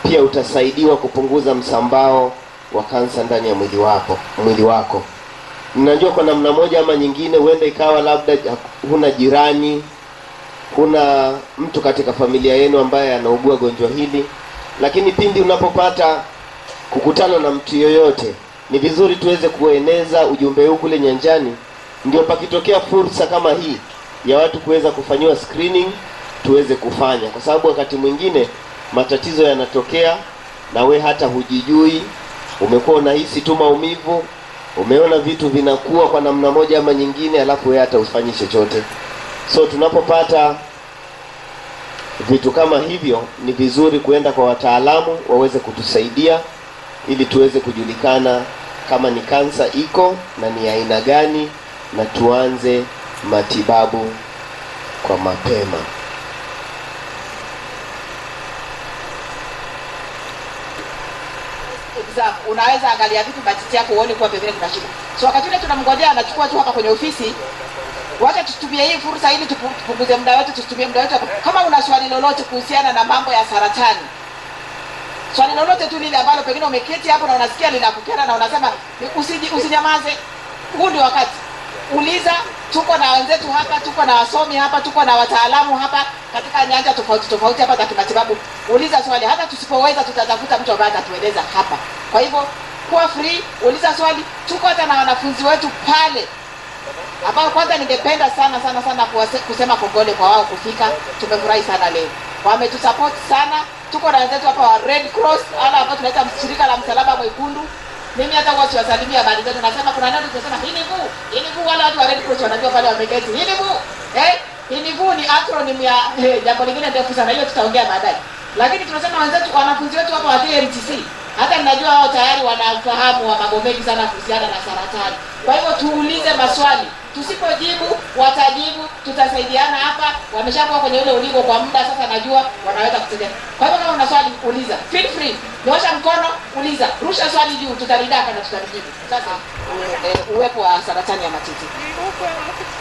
pia utasaidiwa kupunguza msambao wa kansa ndani ya mwili wako. Ninajua kwa namna moja ama nyingine huenda ikawa labda huna jirani kuna mtu katika familia yenu ambaye anaugua gonjwa hili, lakini pindi unapopata kukutana na mtu yoyote, ni vizuri tuweze kueneza ujumbe huu kule nyanjani, ndio pakitokea fursa kama hii ya watu kuweza kufanyiwa screening tuweze kufanya, kwa sababu wakati mwingine matatizo yanatokea na we hata hujijui, umekuwa unahisi tu maumivu, umeona vitu vinakuwa kwa namna moja ama nyingine, alafu we hata ufanyi chochote. So tunapopata vitu kama hivyo, ni vizuri kuenda kwa wataalamu waweze kutusaidia ili tuweze kujulikana kama ni kansa iko na ni aina gani, na tuanze matibabu kwa mapema. Unaweza angalia vipi matiti yako uone kuwa pembeni kuna shida. So wakati ule tunamngojea anachukua tu hapa kwenye ofisi, wacha tutumie hii fursa ili tupunguze muda wetu, tutumie muda wetu. Kama una swali lolote kuhusiana na mambo ya saratani, swali lolote tu lile ambalo pengine umeketi hapo na unasikia linakukera na unasema usinyamaze, huu ndio wakati. Uliza, tuko na wenzetu hapa, tuko na wasomi hapa, tuko na wataalamu hapa katika nyanja tofauti tofauti hapa za kimatibabu. Uliza swali, hata tusipoweza tutatafuta mtu ambaye atatueleza hapa. Kwa hivyo kuwa free, uliza swali. Tuko hata na wanafunzi wetu pale ambao kwanza ningependa sana kusema kongole kwa wao kufika. Tumefurahi sana leo, wametusupport sana. Tuko na wenzetu hapa wa Red Cross, wala ambao tunaita shirika la msalaba mwekundu. Mimi hata watu wasalimia habari zetu, nasema kuna neno tunasema hinivu, wala watu wa Red Cross wanajua pale wameketi hinivu ni acronym ya jambo lingine ndefu sana, hiyo tutaongea baadaye. Lakini tunasema wenzetu, wanafunzi wetu hapa wa KMTC, hata ninajua wao tayari wanafahamu wa mambo mengi sana kuhusiana na saratani. Kwa hivyo tuulize maswali, tusipojibu watajibu, tutasaidiana hapa. Wameshakuwa kwenye ule ulingo kwa muda sasa, najua wanaweza kusaidia. Kwa hivyo kama una swali uliza, feel free, nyosha mkono, uliza, rusha swali juu, tutaridaka na tutalijibu. Sasa uwepo wa saratani ya matiti.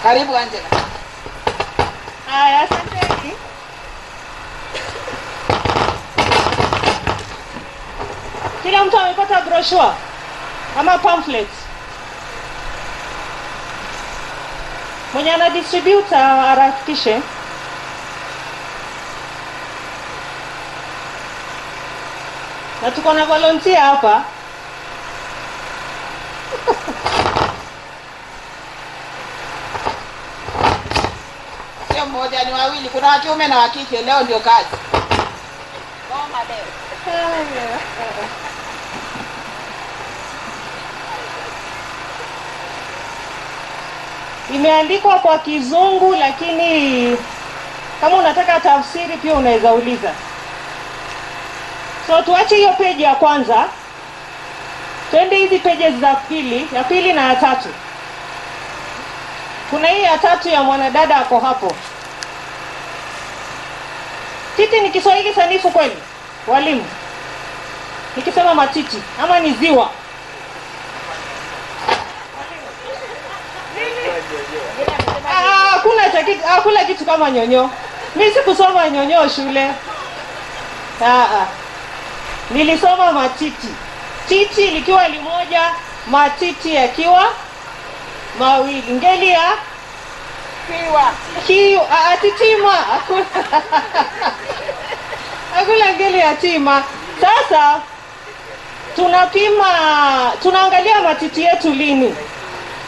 Karibu Angela. Haya, asanteni. Kila mtu amepata brochure ama pamphlet? Mwenye ana distribute harakishe. Na tuko na volunteer hapa. Sio mmoja, ni wawili, kuna wa kiume na wa kike. Leo ndio kazi. Ngoma leo. Imeandikwa kwa Kizungu, lakini kama unataka tafsiri pia unaweza uliza. So tuache hiyo page ya kwanza, twende hizi pages za pili, ya pili na ya tatu. Kuna hii ya tatu ya mwanadada ako hapo. Titi ni Kiswahili sanifu kweli, walimu? Nikisema matiti ama ni ziwa? Hakuna kitu kama nyonyo. Mimi sikusoma nyonyo shule. Nilisoma matiti. Titi likiwa limoja, matiti yakiwa mawili. Ngeli ya titima. Hakuna ngeli ya tima. Sasa tunaangalia matiti yetu lini.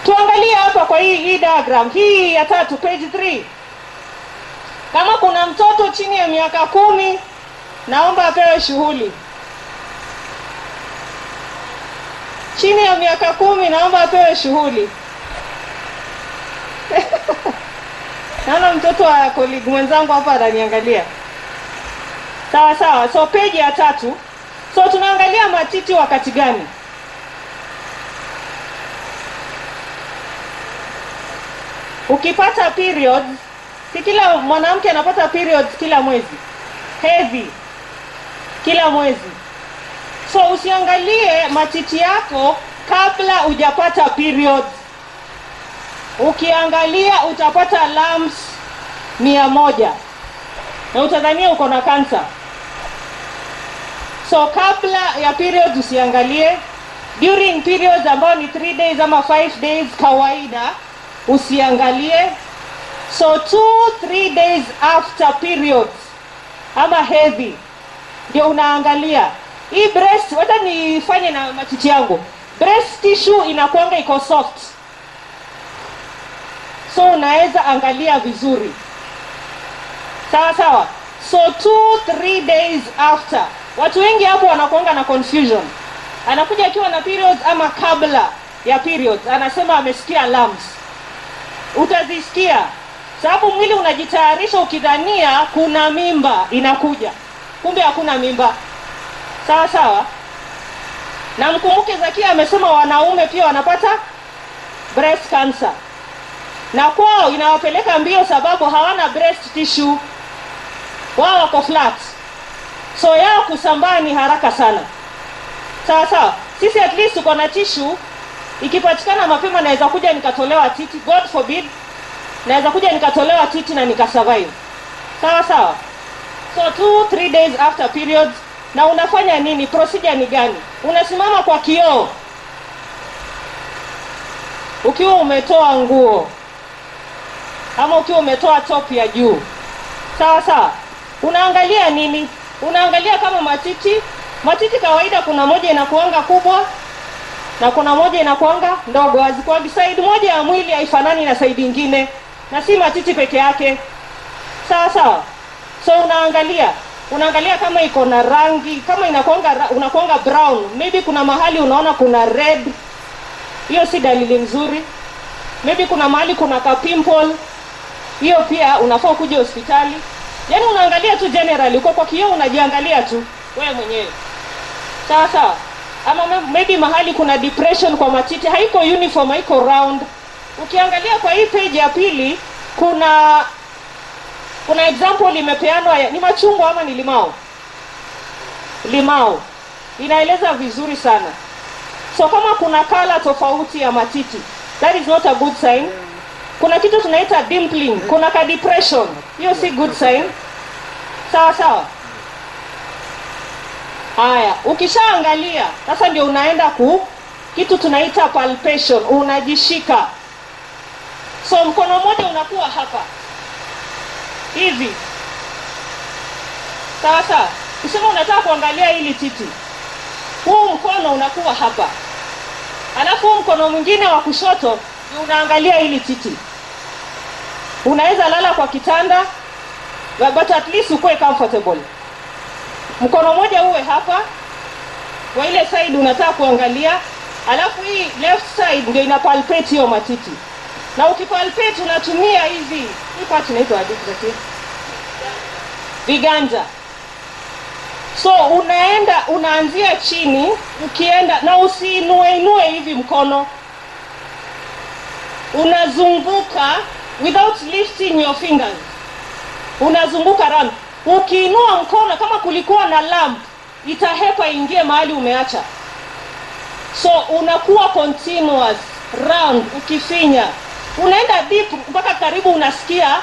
Tuangalie hapa kwa hii diagram. Hii ya tatu, page 3. Kama kuna mtoto chini ya miaka 10, naomba apewe shughuli. Chini ya miaka 10 naomba apewe shughuli. Naona mtoto wa colleague mwenzangu hapa ananiangalia. Sawa. So page ya tatu. So tunaangalia matiti wakati gani? Ukipata periods, si kila mwanamke anapata periods kila mwezi. Heavy kila mwezi. So usiangalie matiti yako kabla hujapata periods. Ukiangalia utapata lumps 100 na utadhania uko na kansa. So kabla ya periods usiangalie. During periods ambao ni 3 days ama 5 days kawaida usiangalie. So 2-3 days after periods ama hedhi ndio unaangalia hii breast. Wacha nifanye na matiti yangu. Breast tissue inakuanga iko soft, so unaweza angalia vizuri. Sawa sawa. So 2-3 days after. Watu wengi hapo wanakuanga na confusion. Anakuja akiwa na periods ama kabla ya periods, anasema amesikia lumps. Utazisikia sababu mwili unajitayarisha ukidhania kuna mimba inakuja, kumbe hakuna mimba. Sawa sawa. Na mkumbuke Zakia amesema wanaume pia wanapata breast cancer, na kwao inawapeleka mbio sababu hawana breast tissue, wao wako flat, so yao kusambaa ni haraka sana. Sawa sawa. Sisi at least tuko na tissue, ikipatikana mapema naweza kuja nikatolewa titi, God forbid, naweza kuja nikatolewa titi na nikasurvive. Sawa sawa. So 2-3 days after periods. Na unafanya nini? Procedure ni gani? Unasimama kwa kioo ukiwa umetoa nguo ama ukiwa umetoa top ya juu. Sawa sawa. Unaangalia nini? Unaangalia kama matiti kawaida kuna moja inakuanga kubwa na kuna moja inakuanga ndogo. Kwa side moja ya mwili haifanani na side nyingine, na si matiti peke yake. Sawa sawa. So unaangalia kama iko na rangi, kama unakuanga brown, maybe kuna mahali unaona kuna red, hiyo si dalili nzuri. Maybe kuna mahali kuna ka pimple, hiyo pia unafaa kuja hospitali. Yaani unaangalia tu generally, uko kwa kioo unajiangalia tu wewe mwenyewe. Sawa sawa. Ama maybe mahali kuna depression kwa matiti, haiko uniform, haiko round. Ukiangalia kwa hii page ya pili kuna example imepeanwa ni machungwa ama ni limao. Inaeleza vizuri sana. So kama kuna color tofauti ya matiti, that is not a good sign. Kuna kitu tunaita dimpling, kuna ka depression, hiyo si good sign. Sawa sawa. Haya, ukishaangalia sasa ndio unaenda kitu tunaita palpation, unajishika. So mkono mmoja unakuwa hapa hivi. Sawa sawa. Usema unataka kuangalia hili titi, huu mkono unakuwa hapa, alafu mkono mwingine wa kushoto unaangalia hili titi. Unaweza lala kwa kitanda, but at least ukoe comfortable. Mkono mmoja uwe hapa kwa ile side unataka kuangalia, alafu hii left side ndio ina palpate hiyo matiti. Na ukipalpate unatumia hii part inaitwa adiki, viganja. So unaanzia chini, ukienda na usiinue hivi mkono. Unazunguka without lifting your fingers. Unazunguka round. Ukiinua mkono kama kulikuwa na lump, itahepa ingie mahali umeacha. So unakuwa continuous round ukifinya. Unaenda deep mpaka karibu unasikia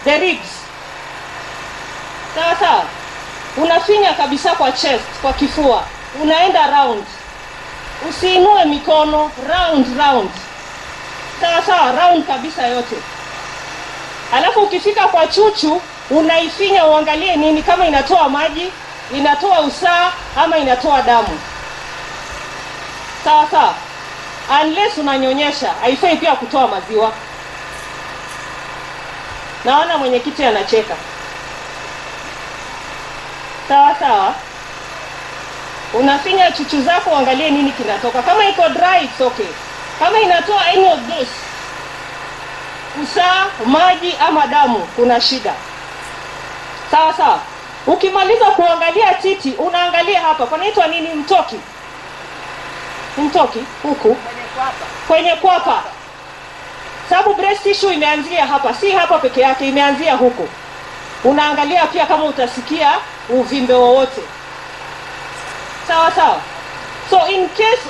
the ribs. Sawa sawa. Unafinya kabisa kwa chest, kwa kifua. Unaenda round. Usiinue mikono, round. Sawa sawa, round kabisa yote. Alafu ukifika kwa chuchu, unaifinya uangalie nini, kama inatoa maji, inatoa usaha ama inatoa damu. Sawa sawa. Unless unanyonyesha, haifai pia kutoa maziwa. Naona mwenyekiti anacheka. Sawa sawa. Unafinya chuchu zako uangalie nini kinatoka. Kama iko dry, it's okay. Kama inatoa any of those, usaha, maji ama damu, kuna shida. Sawa sawa. Ukimaliza kuangalia titi, unaangalia hapa. Panaitwa nini? Mtoki huku kwenye kwapa. Sababu breast tissue imeanzia hapa, si hapa peke yake, imeanzia huku. Unaangalia pia kama utasikia uvimbe wowote. Sawa sawa. So in case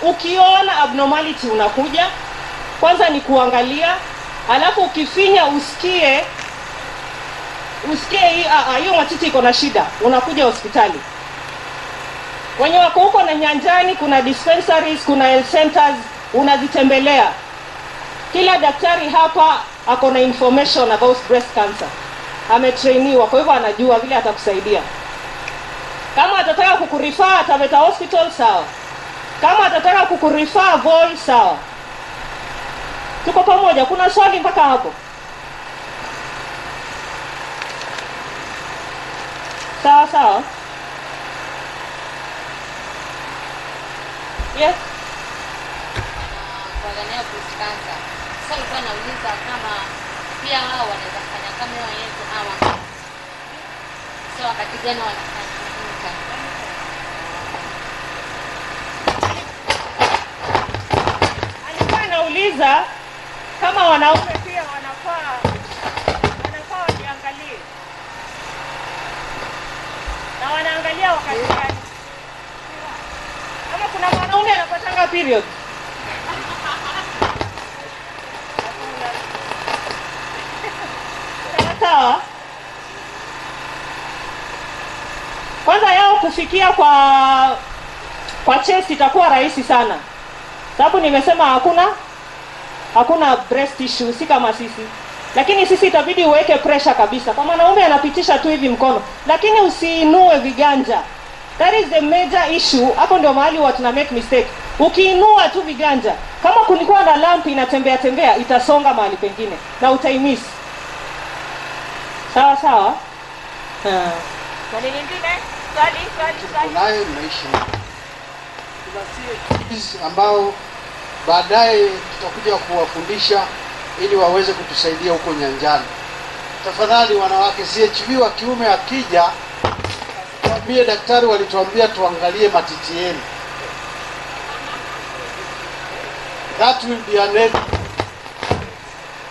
ukiona abnormality unakuja, kwanza ni kuangalia, alafu ukifinya usikie hiyo matiti iko na shida, unakuja hospitali. Wenye wako huko na nyanjani, kuna dispensaries, kuna health centers, unazitembelea. Kila daktari hapa ako na information about breast cancer, ametrainiwa, kwa hivyo anajua vile atakusaidia. Kama atataka kukurefer Taveta Hospital, sawa. Kama atataka kukurefer Voi, sawa. Tuko pamoja. Kuna swali mpaka hapo? Sawa sawa. Yes. Kwa gani ya breast cancer. Sasa nilikuwa nauliza kama pia wao wanaweza kufanya kama yetu ama sio wakati gani wanafanya? Alikuwa anauliza kama wanaume pia wanafaa wajiangalie. Na wanaangalia wakati gani? Kama kuna mwanaume anapatanga period. Sawa. Kwanza yao kufikia kwa chest itakuwa rahisi sana. Sababu nimesema hakuna breast tissue, si kama sisi. Lakini sisi itabidi uweke pressure kabisa. Kwa mwanaume anapitisha tu hivi mkono, lakini usiinue viganja. That is the major issue. Hapo ndio mahali watu na make mistake. Ukiinua tu viganja, kama kulikuwa na lamp inatembea itasonga mahali pengine na utaimiss. Sawa sawa? Swali lingine? Swali. Nayo mnaishi. Kuna CHPs ambao baadaye tutakuja kuwafundisha ili waweze kutusaidia huko nyanjani. Tafadhali wanawake, CHP wa kiume akija, tuambie daktari walituambia tuangalie matiti yenu. That will be a net.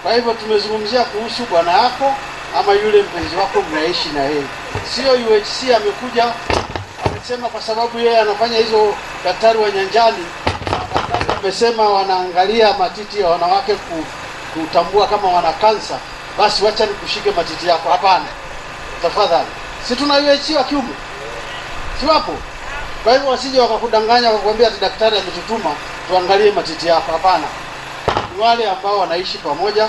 Kwa hivyo tumezungumzia kuhusu bwana yako ama yule mpenzi wako mnaishi na yeye. Sio UHC amekuja amesema kwa sababu yeye anafanya hizo daktari wa nyanjani, amesema wanaangalia matiti ya wanawake kutambua kama wana kansa, basi wacha nikushike matiti yako. Hapana. Tafadhali. Si tuna UHC wa kiume? Si wapo? Kwa hivyo wasije wakakudanganya wakakwambia ati daktari ametutuma tuangalie matiti yako. Hapana. Ni wale ambao wanaishi pamoja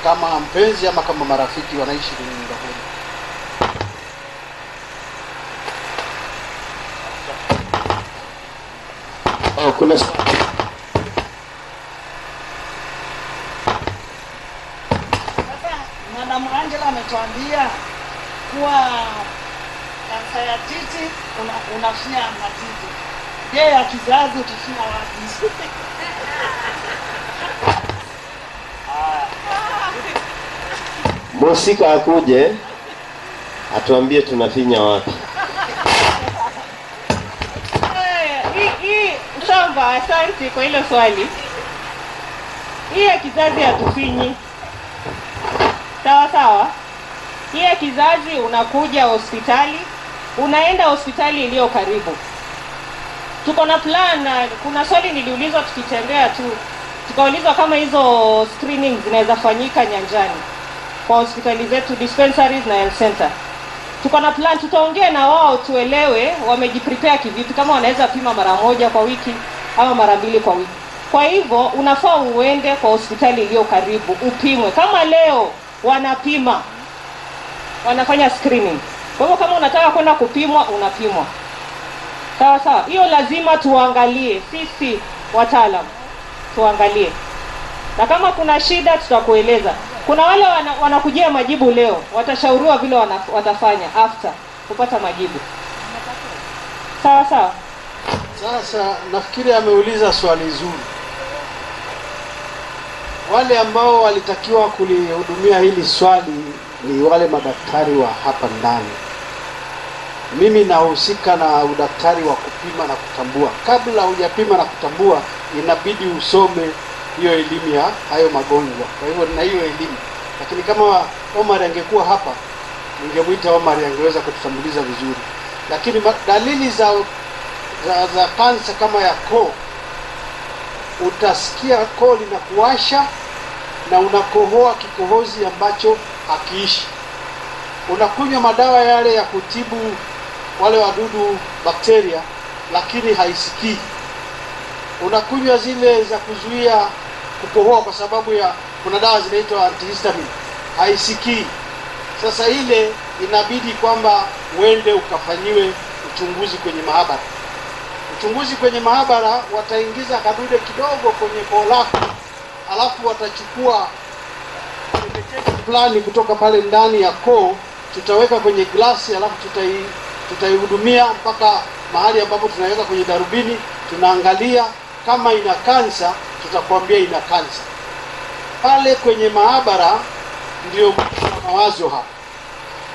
kama mpenzi ama kama marafiki wanaishi kwenye nyumba moja. Kuna Sasa Madam Angela ametuambia kuwa kansa ya titi unafia matiti. Je, ya kizazi utafia wapi? Mhusika akuje atuambie tunafinya wapi. Samba, asante kwa hilo swali. Hii ya kizazi hatufinyi. Sawa sawa. Hii ya kizazi unakuja hospitali, unaenda hospitali iliyo karibu. Tuko na plan. Kuna swali niliulizwa tukitembea tu, tukaulizwa kama hizo screenings zinaweza fanyika nyanjani kwa hospitali zetu, dispensaries na health center. Tuko na plan, tutaongea na wao tuelewe wamejiprepare kivipi, kama wanaweza pima mara moja kwa wiki ama mara mbili kwa wiki. Kwa hivyo unafaa uende kwa hospitali iliyo karibu upimwe. Kama leo wanapima, wanafanya screening. Kwa hivyo kama unataka kwenda kupimwa, unapimwa. Sawa sawa. Hiyo lazima tuangalie, sisi wataalamu tuangalie. Na kama kuna shida tutakueleza. Kuna wale wanakujia majibu leo, watashauriwa vile watafanya after kupata majibu. Sawa sawa. Sasa nafikiri ameuliza swali zuri. Wale ambao walitakiwa kulihudumia hili swali ni wale madaktari wa hapa ndani. Mimi nahusika na udaktari wa kupima na kutambua. Kabla hujapima na kutambua, inabidi usome hiyo elimu ya hayo magonjwa. Kwa hivyo na hiyo elimu. Lakini kama Omar angekuwa hapa, ningemuita Omar, angeweza kututambuliza vizuri. Lakini dalili za kansa kama ya koo, utasikia koo linakuwasha na unakohoa kikohozi ambacho hakiishi. Unakunywa madawa yale ya kutibu wale wadudu bakteria, lakini haisikii. Unakunywa zile za kuzuia kukohoa kwa sababu ya kuna dawa zinaitwa antihistamine, haisikii. Sasa ile inabidi kwamba uende ukafanyiwe uchunguzi kwenye maabara. Uchunguzi kwenye maabara, wataingiza kadude kidogo kwenye koo lako, alafu watachukua chembe fulani kutoka pale ndani ya koo, tutaweka kwenye glasi, alafu tutaihudumia mpaka mahali ambapo tunaweka kwenye darubini. Tunaangalia kama ina kansa, tutakwambia ina kansa. Pale kwenye maabara ndio mawazo hapa.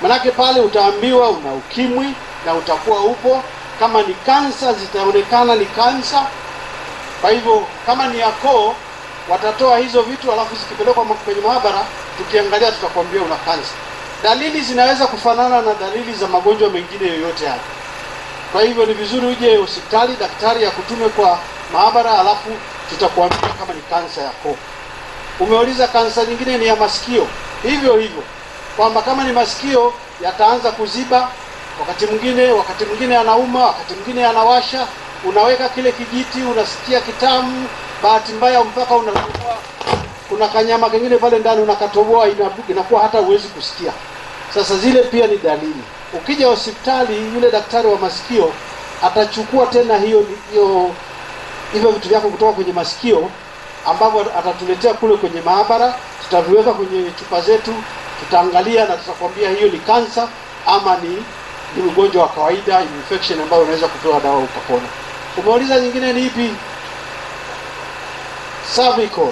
Manake pale utaambiwa una ukimwi na utakuwa upo. Kama ni kansa, zitaonekana ni kansa. Kwa hivyo kama ni ya koo, watatoa hizo vitu, alafu zikipelekwa kwenye maabara, tukiangalia tutakwambia una kansa. Dalili zinaweza kufanana na dalili za magonjwa mengine yoyote haya. Kwa hivyo ni vizuri uje hospitali, daktari akutume kwa maabara, alafu tutakwambia kama ni kansa ya koo. Umeuliza kansa nyingine ni ya masikio, hivyo hivyo, kwamba kama ni masikio yataanza kuziba, wakati mwingine anauma, wakati mwingine anawasha. Unaweka kile kijiti, unasikia kitamu, bahati mbaya mpaka unatoboa, kuna kanyama kingine pale ndani unakatoboa, inakuwa hata huwezi kusikia. Sasa zile pia ni dalili. Ukija hospitali, yule daktari wa masikio atachukua tena hivyo vitu vyako kutoka kwenye masikio, ambapo atatuletea kule kwenye maabara, tutaviweka kwenye chupa zetu, tutaangalia na tutakwambia hiyo ni kansa ama ni ugonjwa wa kawaida, infection ambayo unaweza kutoa dawa ukapona. Umeuliza nyingine ni ipi? Cervical.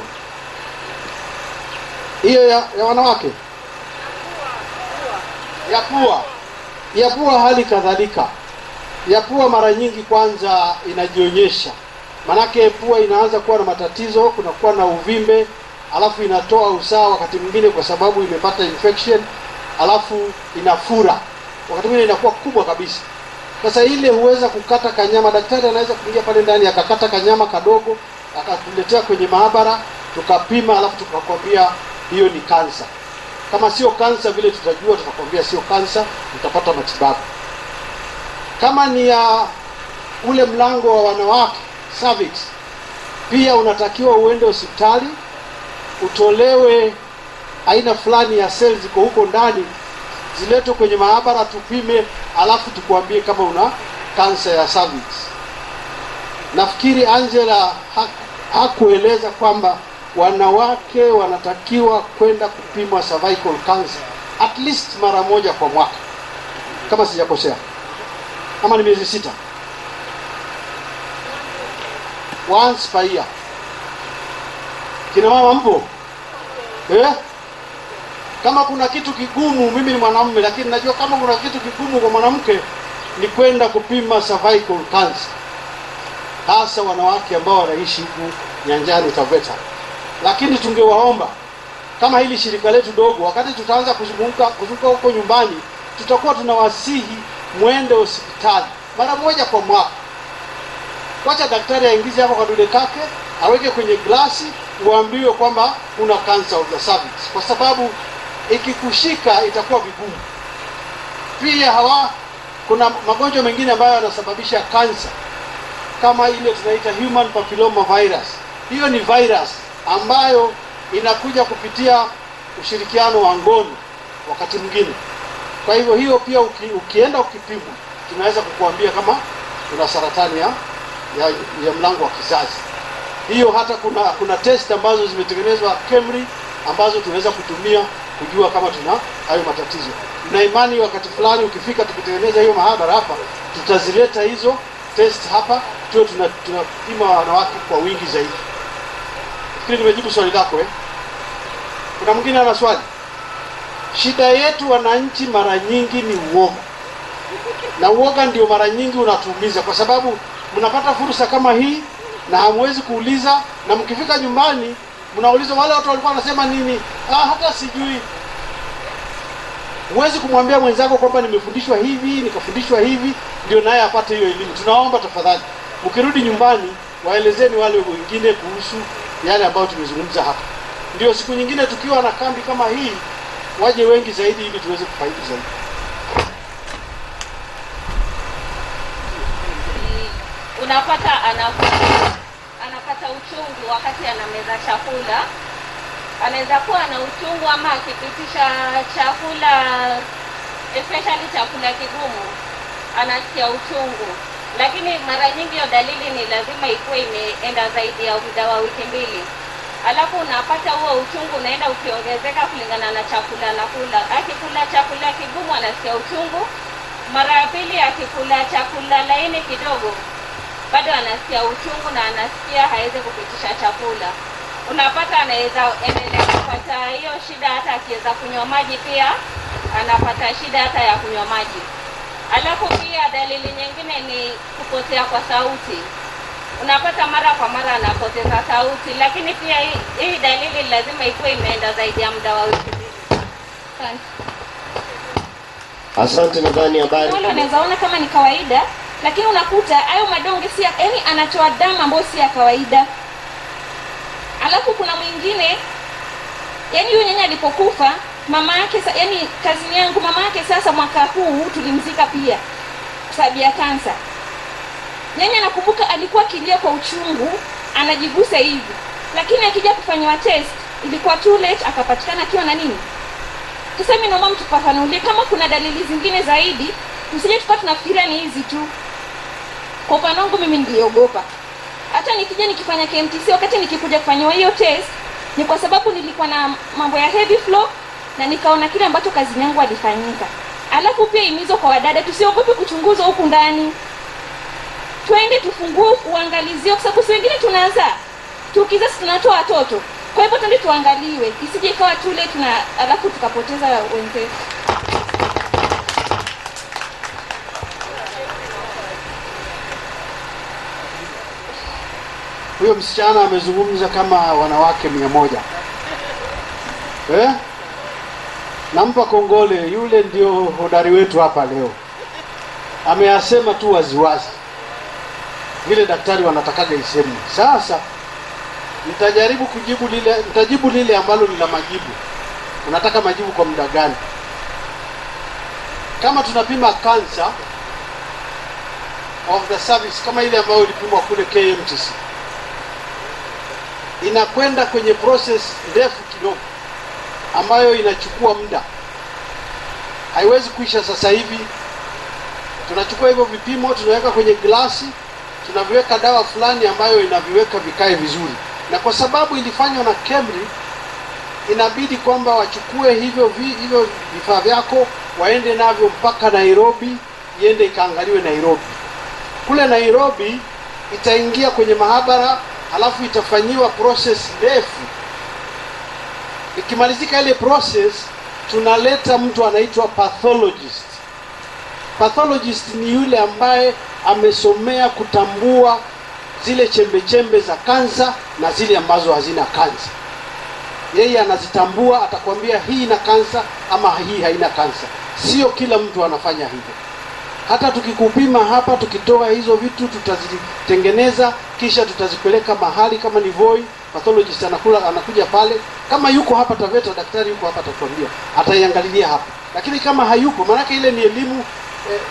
Hiyo ya wanawake. Ya pua hali kadhalika. Ya pua mara nyingi kwanza inajionyesha. Manake pua inaanza kuwa na matatizo, kunakuwa na uvimbe, alafu inatoa usaha wakati mwingine kwa sababu imepata infection, alafu inafura. Wakati mwingine inakuwa kubwa kabisa. Sasa ile huweza kukata kanyama, daktari anaweza kuingia pale ndani akakata kanyama kadogo, akatuletea kwenye maabara, tukapima, alafu tukakwambia hiyo ni kansa. Kama sio kansa vile tutajua, tutakwambia sio kansa, utapata matibabu. Kama ni ya ule mlango wa wanawake, cervix, pia unatakiwa uende hospitali, utolewe aina fulani ya cells ziko huko ndani, ziletwe kwenye maabara tupime, alafu tukuambie kama una kansa ya cervix. Nafikiri Angela hakueleza kwamba wanawake wanatakiwa kwenda kupimwa cervical cancer at least mara moja kwa mwaka, kama sijakosea, ama ni miezi 6, once per year. Kina mama mpo? Kama kuna kitu kigumu, mimi ni mwanamume, lakini najua kama kuna kitu kigumu kwa mwanamke ni kwenda kupima cervical cancer, hasa wanawake ambao wanaishi huku nyanjani Taveta. Lakini tungewaomba kama hili shirika letu dogo, wakati tutaanza kuzunguka huko nyumbani, tutakuwa tunawasihi mwende hospitali mara moja kwa mwaka. Wacha daktari aingize hapo kadude kake, aweke kwenye glasi, uambiwe kwamba una cancer of the cervix, kwa sababu ikikushika itakuwa vigumu. Pia kuna magonjwa mengine ambayo yanasababisha kansa, kama ile tunaita human papilloma virus. Hiyo ni virus ambayo inakuja kupitia ushirikiano wa ngono wakati mwingine. Kwa hivyo hiyo pia ukienda ukipimwa, tunaweza kukuambia kama una saratani ya mlango wa kizazi. Hiyo hata kuna test ambazo zimetengenezwa KEMRI ambazo tunaweza kutumia kujua kama tuna hayo matatizo. Na imani wakati fulani ukifika tukitengeneza hiyo maabara hapa, tutazileta hizo test hapa, tuwe tunapima wanawake kwa wingi zaidi. Fikiri nimejibu swali lako Kuna mwingine ana swali? Shida yetu wananchi mara nyingi ni uoga. Na uoga ndio mara nyingi unatuumiza, kwa sababu mnapata fursa kama hii na hamwezi kuuliza, na mkifika nyumbani mnauliza wale watu walikuwa wanasema nini? Hata sijui. Huwezi kumwambia mwenzako kwamba nimefundishwa hivi, nikafundishwa hivi, ndio naye apate hiyo elimu. Tunaomba tafadhali, mkirudi nyumbani waelezeni wale wengine kuhusu yale ambayo tumezungumza hapa. Ndio siku nyingine tukiwa na kambi kama hii, waje wengi zaidi ili tuweze kufaidi zaidi. Unapata anapata uchungu wakati anameza chakula, anaweza kuwa na uchungu ama akipitisha chakula, especially chakula kigumu, anasikia uchungu. Lakini mara nyingi hiyo dalili ni lazima ikuwe imeenda zaidi ya muda wa wiki 2. Alafu unapata huo uchungu unaenda ukiongezeka kulingana na chakula anakula. Akikula chakula kigumu anasikia uchungu. Mara ya pili akikula chakula laini kidogo bado anasikia uchungu na anasikia hawezi kupitisha chakula. Unapata anaweza endelea kupata hiyo shida hata akiweza kunywa maji, pia anapata shida hata ya kunywa maji. Alafu pia dalili nyingine ni kupotea kwa sauti. Unapata mara kwa mara anapoteza sauti, lakini pia hii dalili lazima ikuwe imeenda zaidi ya muda wa wiki 2. Asante. Nadhani habari wale unaweza ona kama ni kawaida, lakini unakuta hayo madonge si yaani anatoa damu ambayo si ya kawaida. Alafu kuna mwingine, yaani yule nyanya alipokufa mama yake, yaani kazini yangu mama yake sasa mwaka huu tulimzika pia sababu ya kansa. Nyanya nakumbuka alikuwa akilia kwa uchungu, anajigusa hivi. Lakini akija kufanywa test ilikuwa too late, akapatikana akiwa na nini? Sasa mimi naomba mtufafanulie kama kuna dalili zingine zaidi, msije tukawa tunafikiria ni hizi tu. Kwa upande wangu mimi niliogopa. Hata nikija nikifanya KMTC, wakati nikikuja kufanywa hiyo test ni kwa sababu nilikuwa na mambo ya heavy flow na nikaona kile ambacho kazi yangu alifanyika. Alafu pia imizo kwa wadada, tusiogope kuchunguzwa huku ndani. Twende tufungue uangalizio, kwa sababu si wengine tunazaa. Tukizaa tunatoa watoto. Kwa hivyo twende tuangaliwe. Isije ikawa tule alafu tukapoteza wenzetu. Huyo msichana amezungumza kama wanawake 100. Nampa kongole, yule ndio hodari wetu hapa leo. Ameyasema tu waziwazi vile daktari wanatakaga iseme. Sasa nitajibu lile ambalo ni la majibu. Unataka majibu kwa muda gani? Kama tunapima cancer of the cervix kama ile ambayo ilipimwa kule KMTC, inakwenda kwenye process ndefu kidogo ambayo inachukua muda. Haiwezi kuisha sasa hivi. Tunachukua hivyo vipimo, tunaweka kwenye glasi, tunaviweka dawa fulani ambayo inaviweka vikae vizuri. Na kwa sababu ilifanywa na KEMRI, inabidi kwamba wachukue hivyo vifaa vyako waende navyo mpaka Nairobi, iende ikaangaliwe Nairobi. Kule Nairobi itaingia kwenye maabara, halafu itafanyiwa process ndefu. Ikimalizika ile process, tunaleta mtu anaitwa pathologist. Pathologist ni yule ambaye amesomea kutambua zile chembe za kansa na zile ambazo hazina kansa. Yeye anazitambua, atakwambia hii ina kansa ama hii haina kansa. Sio kila mtu anafanya hivyo. Hata tukikupima hapa, tukitoa hizo vitu tutazitengeneza, kisha tutazipeleka mahali kama ni Voi, pathologist anakuja pale. Kama yuko hapa Taveta, daktari yuko hapa, atakwambia, ataiangalilia hapa. Lakini kama hayupo, maana ile ni elimu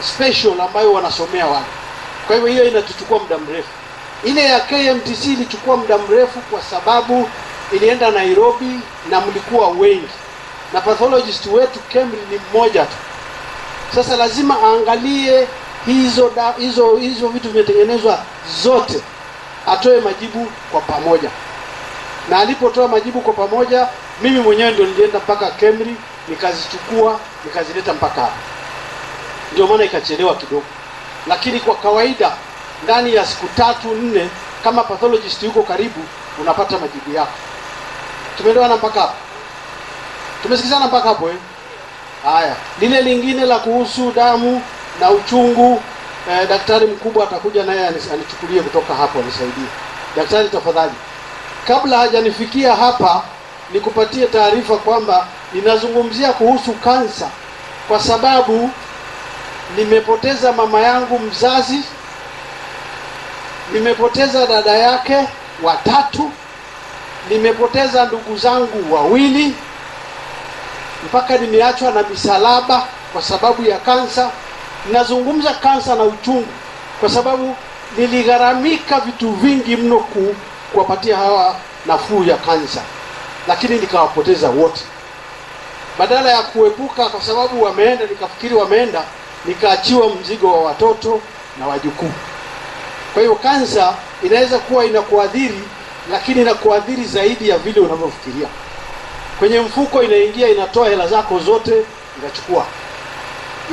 special ambayo wanasomea wale. Kwa hivyo hiyo inatuchukua muda mrefu. Ile ya KMTC ilichukua muda mrefu kwa sababu ilienda Nairobi na mlikuwa wengi. Na pathologist wetu KEMRI ni mmoja tu. Sasa lazima aangalie hizo vitu vimetengenezwa zote, atoe majibu kwa pamoja. Na alipotoa majibu kwa pamoja, mimi mwenyewe ndio nilienda mpaka KEMRI, nikazichukua, nikazileta mpaka hapa. Ndio maana ikachelewa kidogo. Lakini kwa kawaida ndani ya siku 3-4 kama pathologist yuko karibu, unapata majibu yako. Tumeelewana mpaka hapo? Tumesikizana mpaka hapo Haya, lile lingine la kuhusu damu na uchungu, daktari mkubwa atakuja naye anichukulie kutoka hapo, anisaidie. Daktari tafadhali. Kabla hajanifikia hapa, nikupatie taarifa kwamba ninazungumzia kuhusu kansa kwa sababu nimepoteza mama yangu mzazi, nimepoteza dada yake 3, nimepoteza ndugu zangu 2, mpaka nimeachwa na misalaba kwa sababu ya kansa. Ninazungumza kansa na uchungu kwa sababu niligharamika vitu vingi mno kuwapatia hawa nafuu ya kansa. lakini nikawapoteza wote. Badala ya kuepuka kwa sababu wameenda, nikafikiri wameenda, nikaachiwa mzigo wa watoto na wajukuu. Kwa hiyo kansa inaweza kuwa inakuadhiri, lakini inakuadhiri zaidi ya vile unavyofikiria. Kwenye mfuko inaingia, inatoa hela zako zote, inachukua.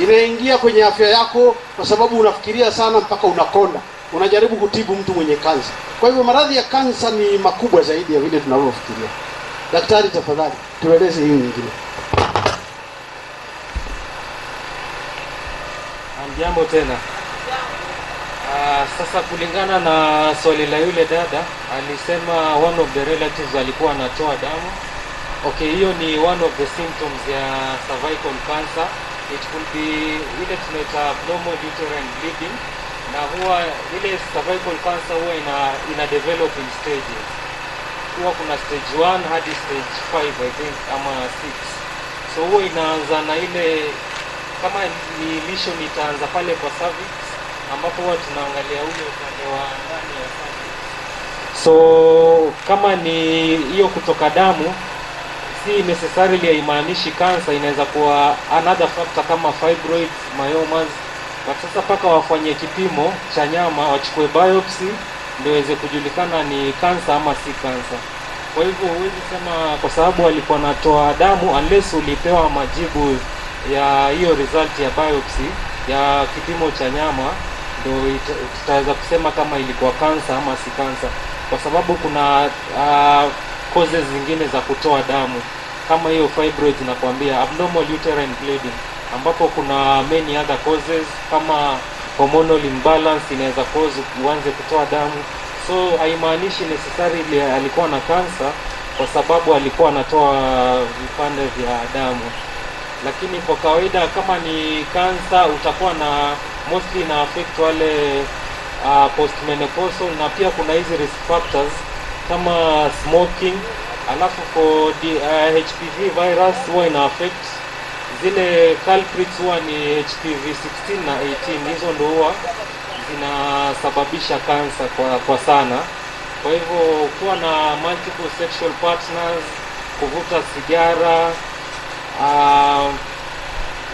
Inaingia kwenye afya yako kwa sababu unafikiria sana mpaka unakonda. Unajaribu kutibu mtu mwenye kansa. Kwa hivyo maradhi ya kansa ni makubwa zaidi ya vile tunavyofikiria. Daktari, tafadhali tueleze hiyo nyingine. Jambo tena. Sasa kulingana na swali la yule dada, alisema one of the relatives alikuwa anatoa damu. Okay, hiyo ni one of the symptoms ya cervical cancer. It could be ile tunaita abnormal uterine bleeding, na huwa ile cervical cancer huwa ina develop in stages. Huwa kuna stage 1 hadi stage 5 I think ama 6. So huwa inaanza na ile, kama ni lesion itaanza pale kwa cervix, ambapo huwa tunaangalia ule upande wa ndani ya cervix. So kama ni hiyo kutoka damu, si necessarily haimaanishi cancer. Inaweza kuwa another factor kama fibroids, myomas. But sasa paka wafanye kipimo cha nyama, wachukue biopsy ndio iweze kujulikana ni cancer ama si cancer. Kwa hivyo huwezi sema kwa sababu alikuwa anatoa damu unless ulipewa majibu ya hiyo result ya biopsy ya kipimo cha nyama, ndio tutaweza kusema kama ilikuwa cancer ama si cancer, kwa sababu kuna causes zingine za kutoa damu kama hiyo fibroids, nakwambia abnormal uterine bleeding, ambapo kuna many other causes kama hormonal imbalance inaweza cause uanze kutoa damu. So haimaanishi necessarily alikuwa na cancer kwa sababu alikuwa anatoa vipande vya damu. Lakini kwa kawaida kama ni cancer utakuwa na mostly na affect wale postmenopausal, na pia kuna hizi risk factors kama smoking. Alafu for HPV virus huwa ina affect zile culprits, huwa ni HPV 16 na 18. Hizo ndio huwa zinasababisha cancer kwa sana. Kwa hivyo kuwa na multiple sexual partners, kuvuta sigara,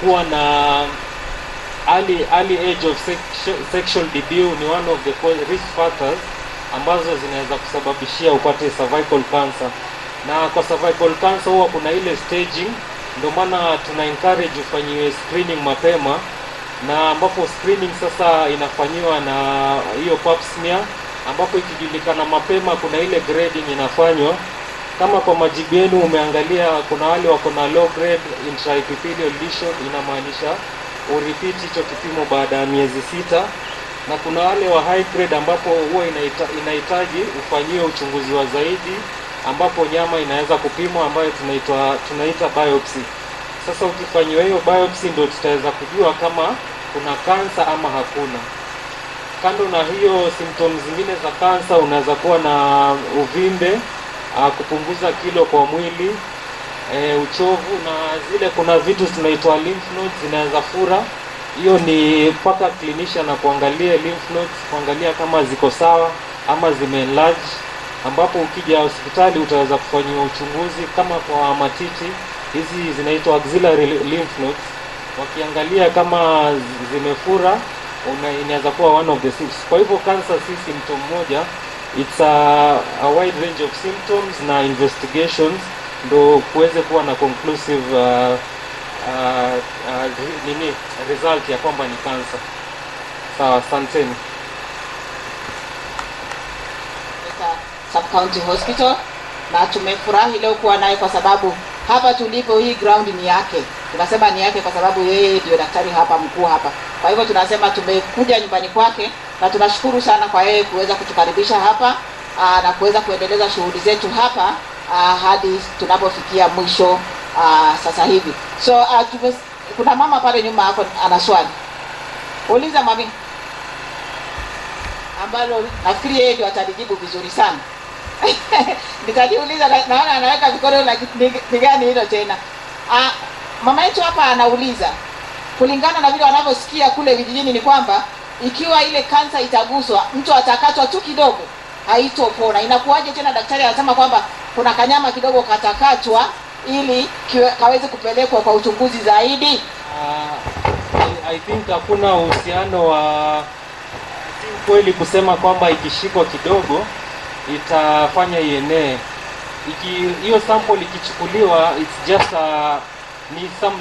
kuwa na early age of sexual debut ni one of the risk factors ambazo zinaweza kusababishia upate cervical cancer. Na kwa cervical cancer huwa kuna ile staging, ndio maana tuna encourage ufanyiwe screening mapema, na ambapo screening sasa inafanyiwa na hiyo pap smear, ambapo ikijulikana mapema kuna ile grading inafanywa. Kama kwa majibu yenu umeangalia kuna wale wako na low grade intraepithelial lesion, inamaanisha urepeat hicho kipimo baada ya miezi 6, na kuna wale wa high grade ambapo huwa inahitaji ufanyiwe uchunguzi wa zaidi, ambapo nyama inaweza kupimwa ambayo tunaita biopsy. Sasa ukifanyiwa hiyo biopsy ndio tutaweza kujua kama kuna cancer ama hakuna. Kando na hiyo, symptoms zingine za cancer unaweza kuwa na uvimbe, kupunguza kilo kwa mwili, uchovu, na zile kuna vitu tunaitwa lymph nodes zinaweza fura. Hiyo ni mpaka clinician na kuangalia lymph nodes, kuangalia kama ziko sawa ama zimeenlarge, ambapo ukija hospitali utaweza kufanyiwa uchunguzi. Kama kwa matiti, hizi zinaitwa axillary lymph nodes, wakiangalia kama zimefura inaweza kuwa one of the symptoms. Kwa hivyo cancer si symptom moja, it's a wide range of symptoms na investigations ndo kuweze kuwa na conclusive result ya kwamba ni cancer. Sawa, asanteni. Sub-County Hospital, na tumefurahi leo kuwa naye kwa sababu hapa tulipo hii ground ni yake. Tunasema ni yake kwa sababu yeye ndio daktari hapa mkuu hapa. Kwa hivyo tunasema tumekuja nyumbani kwake, na tunashukuru sana kwa yeye kuweza kutukaribisha hapa na kuweza kuendeleza shughuli zetu hapa hadi tunapofikia mwisho sasa hivi. So kuna mama pale nyuma hapo ana swali. Uliza mami, ambalo nafikiri yeye ndio atalijibu vizuri sana. Nitaliuliza, naona anaweka mikono, lakini ni gani hilo tena? Mama yetu hapa anauliza, kulingana na vile wanavyosikia kule vijijini ni kwamba ikiwa ile kansa itaguswa, mtu atakatwa tu kidogo haitopona. Inakuwaje tena daktari anasema kwamba kuna kanyama kidogo katakatwa ili kaweze kupelekwa kwa uchunguzi zaidi? I think hakuna uhusiano wa, si kweli kusema kwamba ikishikwa kidogo itafanya ienee. Hiyo sample ikichukuliwa, it's just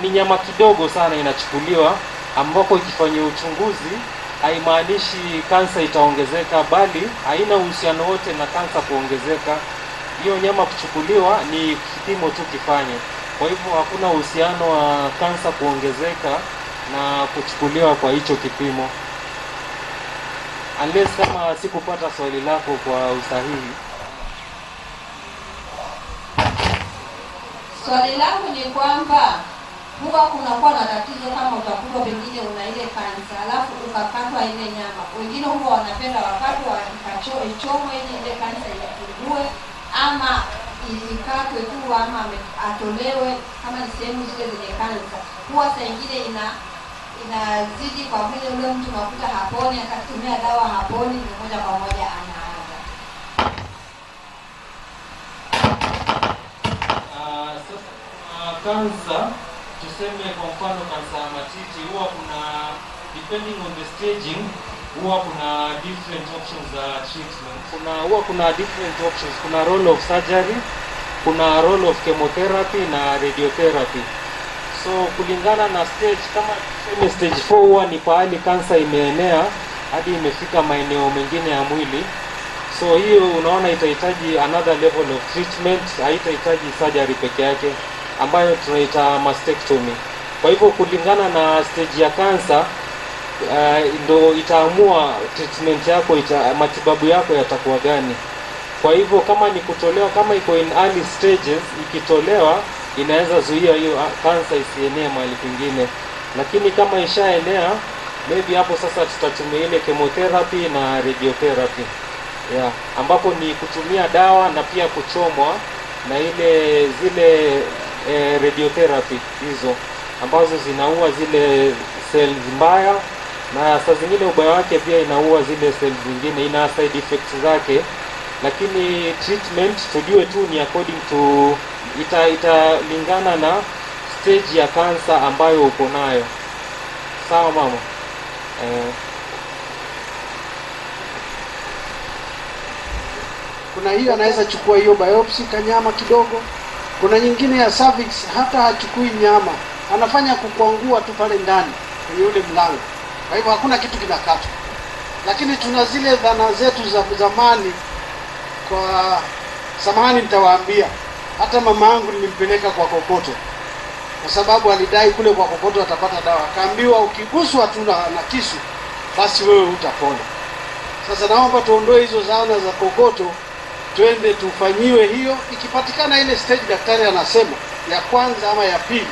ni nyama kidogo sana inachukuliwa, ambako ikifanywa uchunguzi haimaanishi kansa itaongezeka, bali haina uhusiano wote na kansa kuongezeka. Hiyo nyama kuchukuliwa ni kipimo tu kifanye. Kwa hivyo hakuna uhusiano wa kansa kuongezeka na kuchukuliwa kwa hicho kipimo, unless kama sikupata swali lako kwa usahihi. Swali langu ni kwamba huwa kunakuwa na tatizo kama utakuta pengine una ile kansa alafu ukakatwa ile nyama. Wengine huwa wanapenda wakati ichomwe ile kansa ipungue, ama ikatwe tu, ama atolewe kama ni sehemu zile zenye kansa. Huwa saa nyingine inazidi kwa vile ule mtu unakuta haponi, akatumia dawa haponi, ni moja kwa moja anaaga. Kansa, tuseme kwa mfano kansa ya matiti, huwa kuna, depending on the staging, huwa kuna different options za treatment. Huwa kuna different options. Kuna role of surgery, kuna role of chemotherapy na radiotherapy. So kulingana na stage, kama tuseme stage 4 huwa ni pahali kansa imeenea hadi imefika maeneo mengine ya mwili. So hiyo unaona itahitaji another level of treatment, haitahitaji surgery peke yake, ambayo tunaita mastectomy. Kwa hivyo kulingana na stage ya kansa ndo itaamua treatment yako, matibabu yako yatakuwa gani. Kwa hivyo kama ni kutolewa, kama iko in early stages, ikitolewa inaweza zuia hiyo kansa isienee mahali kwingine. Lakini kama ishaenea, maybe hapo sasa tutatumia ile chemotherapy na radiotherapy. Yeah, ambapo ni kutumia dawa na pia kuchomwa na zile radiotherapy hizo ambazo zinaua zile cells mbaya, na saa zingine ubaya wake pia inaua zile cells zingine, ina side effects zake. Lakini treatment tujue tu ni according to, italingana na stage ya kansa ambayo uko nayo. Sawa mama? Kuna hiyo anaweza chukua hiyo biopsy kanyama kidogo. Kuna nyingine ya cervix hata hachukui nyama, anafanya kukwangua tu pale ndani kwenye ule mlango. Kwa hivyo hakuna kitu kinakatwa. Lakini tuna zile dhana zetu za zamani. Kwa samahani nitawaambia, hata mama yangu nilimpeleka kwa kokoto, kwa sababu alidai kule kwa kokoto atapata dawa. Akaambiwa ukiguswa tu na kisu basi wewe utapona. Sasa naomba tuondoe hizo zana za kokoto, twende tufanyiwe hiyo. Ikipatikana ile stage daktari anasema ya kwanza ama ya pili,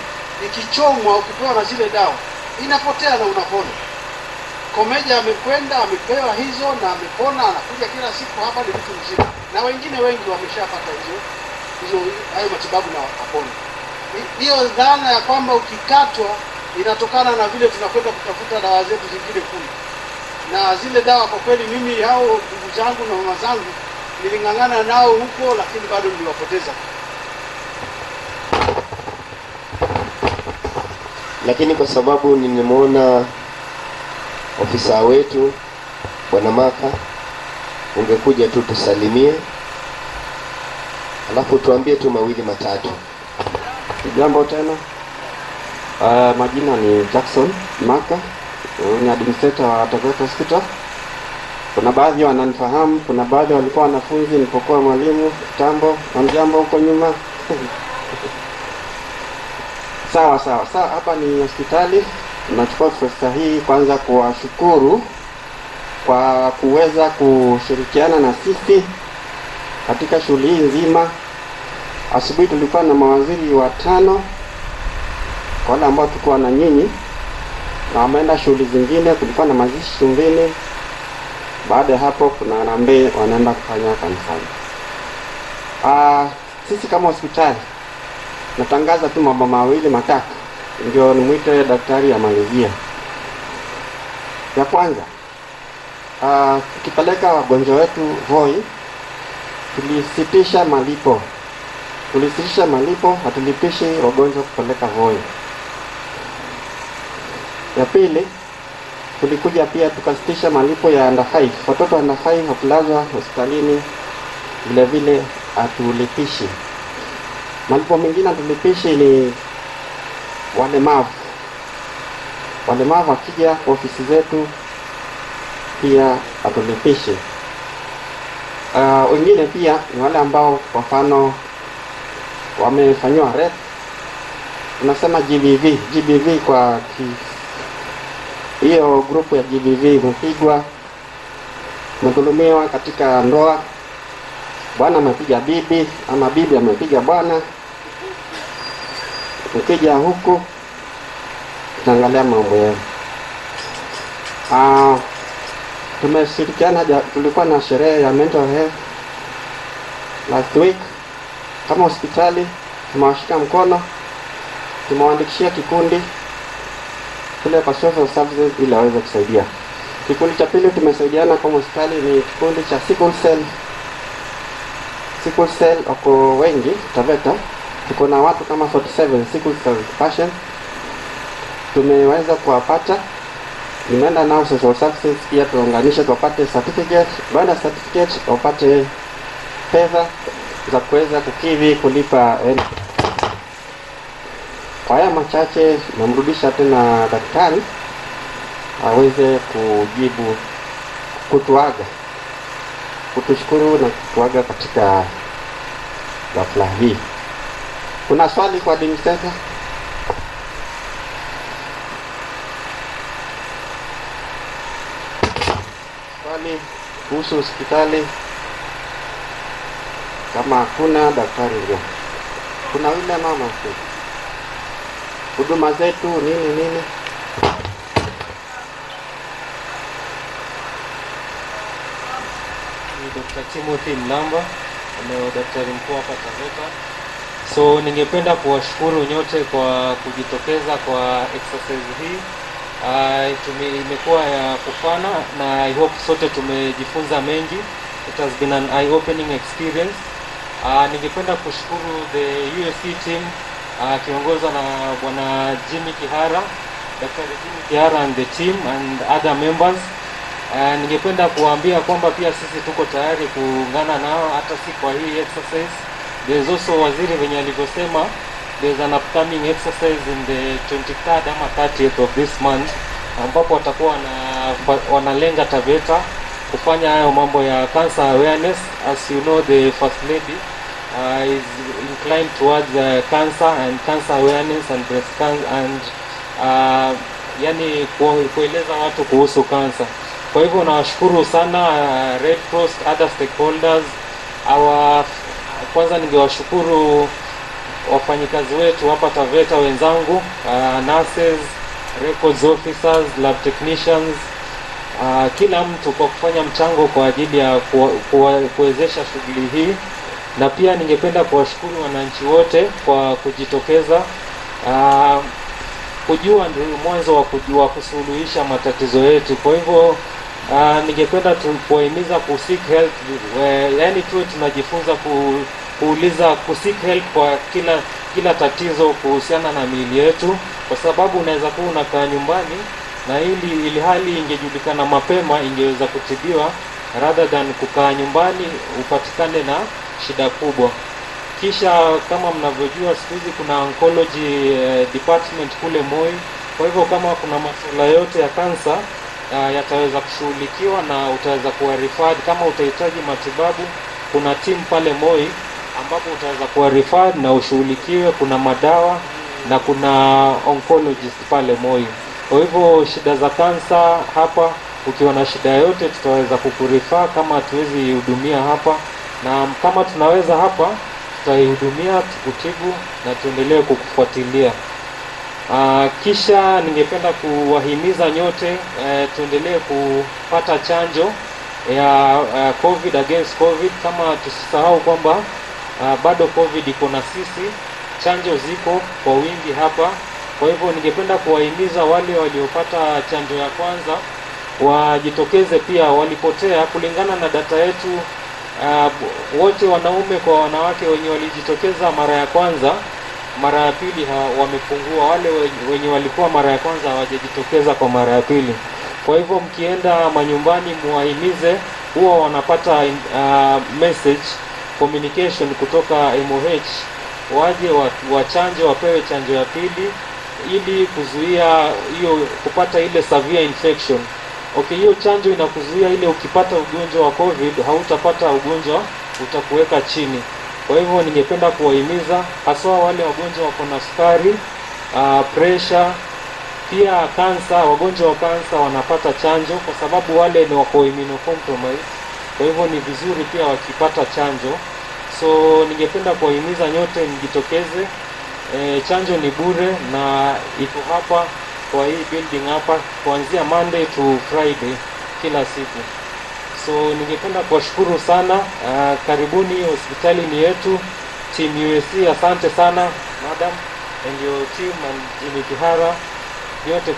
ikichomwa ukipewa na zile dawa inapotea na unapona. Komeja amekwenda amepewa hizo na amepona, anakuja kila siku hapa, ni mtu mzima, na wengine wengi wameshapata hayo matibabu na wakapona. Hiyo dhana ya kwamba ukikatwa inatokana na vile tunakwenda kutafuta dawa zetu zingine kule, na zile dawa kwa kweli mimi hao ndugu zangu na mama zangu nilingangana nao huko, lakini bado niliwapoteza. Lakini kwa sababu nimemuona ofisa wetu Bwana Maka, ungekuja tu tusalimie, alafu tuambie tu mawili matatu. Jambo tena. Majina ni Jackson Maka, ni administrator wa Taveta Hospital. Kuna baadhi wananifahamu, kuna baadhi walikuwa wanafunzi nilipokuwa mwalimu kitambo, wanjambo huko nyuma. Sawa. Hapa ni hospitali. Tunachukua fursa hii kwanza kuwashukuru kwa kuweza kushirikiana na sisi katika shughuli hii nzima. Asubuhi tulikuwa na mawaziri 5 kwa wale ambao tulikuwa na nyinyi, na wameenda shughuli zingine. Kulikuwa na mazishi Chumbini. Baada ya hapo kuna harambee wanaenda kufanya kanisani. Sisi kama hospitali natangaza tu mambo mawili matatu, ndio nimuite daktari amalizia. Ya kwanza, tukipeleka wagonjwa wetu Voi, tulisitisha malipo tulisitisha malipo, hatulipishi wagonjwa kupeleka Voi. Ya pili, tulikuja pia tukasitisha malipo ya under 5. Watoto under 5 wakilazwa hospitalini vile vile hatulipishi. Malipo mengine hatulipishi ni walemavu. Walemavu wakija kwa ofisi zetu pia hatulipishi. Wengine pia ni wale ambao kwa mfano wamefanywa rape. Tunasema GBV kwa hiyo grupu ya GBV imepigwa, umedhulumiwa katika ndoa, bwana amepiga bibi ama bibi amepiga bwana. Ukija huku tunaangalia mambo yao. Tumeshirikiana, tulikuwa na sherehe ya mental health last week. Kama hospitali tumewashika mkono, tumewaandikishia kikundi kule kwa social services ili waweze kusaidia. Kikundi cha pili tumesaidiana kama hospitali ni kikundi cha sickle cell. Sickle cell wako wengi Taveta, tuko na watu kama 47 sickle cell patients. Tumeweza kuwapata, nimeenda nao social services pia tuunganishe tuwapate certificate. Baada ya certificate wapate fedha za kuweza kukidhi kulipa. Kwa haya machache namrudisha tena daktari aweze kujibu, kutuaga, kutushukuru na kutuaga katika hafla hii. Kuna swali kwa administrator? Swali kuhusu hospitali? Kama hakuna, daktari ndio. Kuna yule mama tu. Huduma zetu nini? Ni Dr. Timothy Mlamba, ni daktari mkuu hapa Taveta. So ningependa kuwashukuru nyote kwa kujitokeza kwa exercise hii. Imekuwa ya kufana na I hope sote tumejifunza mengi. It has been an eye-opening experience. Ningependa kushukuru the USC team kiongozwa na bwana Jimmy Kihara, Dr. Jimmy Kihara and the team and other members. Ningependa kuambia kwamba pia sisi tuko tayari kuungana nao hata si kwa hii exercise. There is also waziri venye alivyosema, there is an upcoming exercise in the 23rd ama 30th of this month ambapo watakuwa wanalenga Taveta kufanya hayo mambo ya cancer awareness. As you know, the first lady is inclined towards cancer and cancer awareness and breast cancer and yani kueleza watu kuhusu cancer. Kwa hivyo nawashukuru sana Red Cross, other stakeholders. Kwanza ningewashukuru wafanyikazi wetu hapa Taveta wenzangu, nurses, records officers, lab technicians, kila mtu kwa kufanya mchango kwa ajili ya kuwezesha shughuli hii. Na pia ningependa kuwashukuru wananchi wote kwa kujitokeza. Kujua ndio mwanzo wa kusuluhisha matatizo yetu. Kwa hivyo ningependa kuwahimiza seek help, yani tuwe tunajifunza kuuliza seek help kwa kila tatizo kuhusiana na miili yetu, kwa sababu unaweza kuwa unakaa nyumbani na ili hali ingejulikana mapema ingeweza kutibiwa rather than kukaa nyumbani upatikane na shida kubwa. Kisha kama mnavyojua siku hizi kuna oncology department kule Moi. Kwa hivyo kama kuna masuala yote ya kansa yataweza kushughulikiwa na utaweza kuwa referred. Kama utahitaji matibabu, kuna timu pale Moi ambapo utaweza kuwa referred na ushughulikiwe. Kuna madawa na kuna oncologist pale Moi. Kwa hivyo shida za kansa hapa, ukiwa na shida yote tutaweza kukurefer kama hatuwezi hudumia hapa, na kama tunaweza hapa tutaihudumia, tukutibu na tuendelee kukufuatilia. Kisha ningependa kuwahimiza nyote tuendelee kupata chanjo ya COVID, against COVID. Kama tusisahau kwamba bado COVID iko na sisi, chanjo ziko kwa wingi hapa. Kwa hivyo ningependa kuwahimiza wale waliopata chanjo ya kwanza wajitokeze pia, walipotea kulingana na data yetu. wote wanaume kwa wanawake wenye walijitokeza mara ya kwanza, mara ya pili wamepungua. Wale wenye walikuwa mara ya kwanza hawajajitokeza kwa mara ya pili. Kwa hivyo mkienda manyumbani muwahimize, huwa wanapata message communication kutoka MOH, waje wachanje, wapewe chanjo ya pili ili kuzuia hiyo kupata ile severe infection. Okay, hiyo chanjo inakuzuia ile ukipata ugonjwa wa COVID hautapata ugonjwa, utakuweka chini. Kwa hivyo ningependa kuwahimiza hasa wale wagonjwa wako na sukari, pressure, pia kansa. Wagonjwa wa kansa wanapata chanjo kwa sababu wale ni wako immunocompromised. Kwa hivyo ni vizuri pia wakipata chanjo. So ningependa kuwahimiza nyote mjitokeze. Chanjo ni bure na iko hapa kwa hii building hapa kuanzia Monday to Friday kila siku. So ningependa kuwashukuru sana. Karibuni, hospitali ni yetu. Team USC, asante sana madam and your team and Jimmy Kihara, yote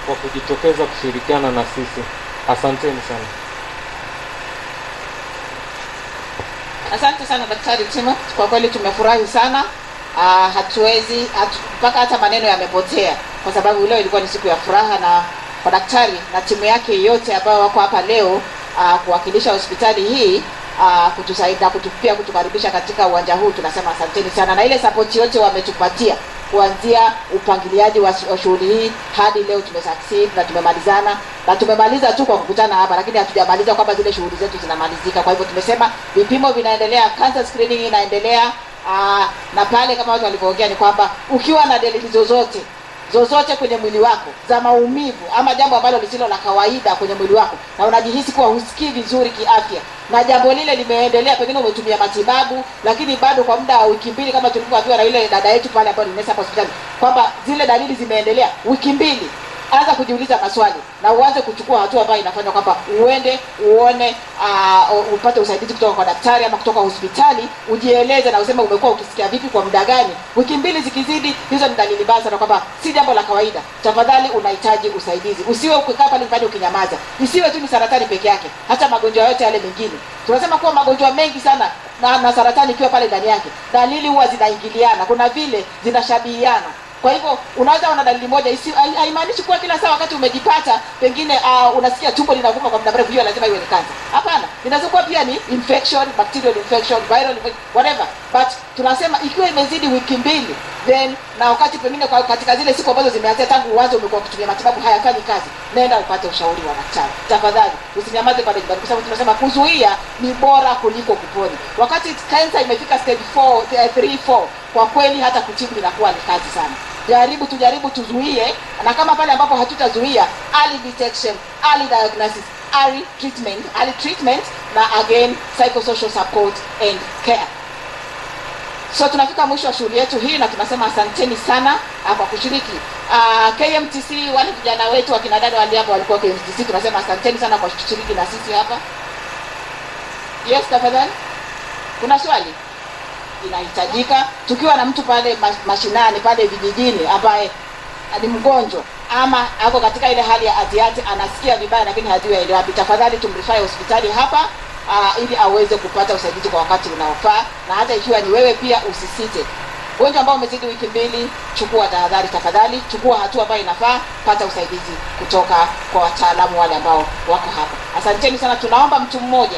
kwa kujitokeza kushirikiana na sisi. Asanteni sana. Asante sana Daktari Timo, kwa kweli tumefurahi sana. Hatuwezi mpaka hata maneno yamepotea, kwa sababu leo ilikuwa ni siku ya furaha, na kwa daktari na timu yake yote ambao wako hapa leo kuwakilisha hospitali hii, kutusaidia pia kutukaribisha katika uwanja huu, tunasema asanteni sana. Na ile support yote wametupatia kuanzia upangiliaji wa shughuli hii hadi leo tumesucceed na tumemalizana, na tumemaliza tu kwa kukutana hapa, lakini hatujamaliza kwamba zile shughuli zetu zinamalizika. Kwa hivyo tumesema vipimo vinaendelea, cancer screening inaendelea, na pale kama watu walivyoongea ni kwamba ukiwa na dalili zozote kwenye mwili wako za maumivu ama jambo ambalo lisilo la kawaida kwenye mwili wako, na unajihisi kuwa husikii vizuri kiafya, na jambo lile limeendelea, pengine umetumia matibabu lakini bado kwa muda wa wiki mbili, kama tulivyoambiwa na yule dada yetu pale ambaye ni nesa hospitali kwamba zile dalili zimeendelea wiki mbili, anza kujiuliza maswali na uanze kuchukua hatua ambayo inafanya kwamba uende uone, upate usaidizi kutoka kwa daktari ama kutoka hospitali, ujieleze na useme umekuwa ukisikia vipi, kwa muda gani. Wiki mbili zikizidi, hizo ni dalili mbaya sana kwamba si jambo la kawaida. Tafadhali unahitaji usaidizi. Usiwe ukikaa pale nyumbani ukinyamaza. Isiwe tu ni saratani peke yake, hata magonjwa yote yale mengine. Tunasema kuwa magonjwa mengi sana na saratani ikiwa pale ndani yake, dalili huwa zinaingiliana, kuna vile zinashabihiana. Kwa hivyo unaweza una dalili moja, haimaanishi kuwa kila saa wakati umejipata pengine unasikia tumbo linakuuma kwa muda mrefu hiyo lazima iwe ni cancer. Hapana, inaweza kuwa pia ni infection, bacterial infection, viral infection, whatever. But tunasema ikiwa imezidi wiki mbili, then na wakati pengine katika zile siku ambazo zimeanza tangu uanze umekuwa kutumia matibabu hayafanyi kazi, nenda upate ushauri wa daktari. Tafadhali usinyamaze pale nyumbani, kwa sababu tunasema kuzuia ni bora kuliko kuponya. Wakati cancer imefika stage 3-4, kwa kweli hata kutibu inakuwa ni kazi sana. Tujaribu tuzuie, na kama pale ambapo hatutazuia, early detection, early diagnosis, early treatment na again psychosocial support and care. So tunafika mwisho wa shughuli yetu hii na tunasema asanteni sana kwa kushiriki. KMTC, wale vijana wetu wakina dada wale hapa walikuwa KMTC, tunasema asanteni sana kwa kushiriki na sisi hapa. Yes, tafadhali. Kuna swali inahitajika tukiwa na mtu pale mashinani pale vijijini ambaye ni mgonjwa ama ako katika ile hali ya atiati, anasikia vibaya lakini hajui aende wapi, tafadhali tumrifai hospitali hapa ili aweze kupata usaidizi kwa wakati unaofaa. Na hata ikiwa ni wewe pia usisite. Ugonjwa ambao umezidi wiki mbili, chukua tahadhari tafadhali, chukua hatua ambayo inafaa, pata usaidizi kutoka kwa wataalamu wale ambao wako hapa. Asanteni sana. Tunaomba mtu mmoja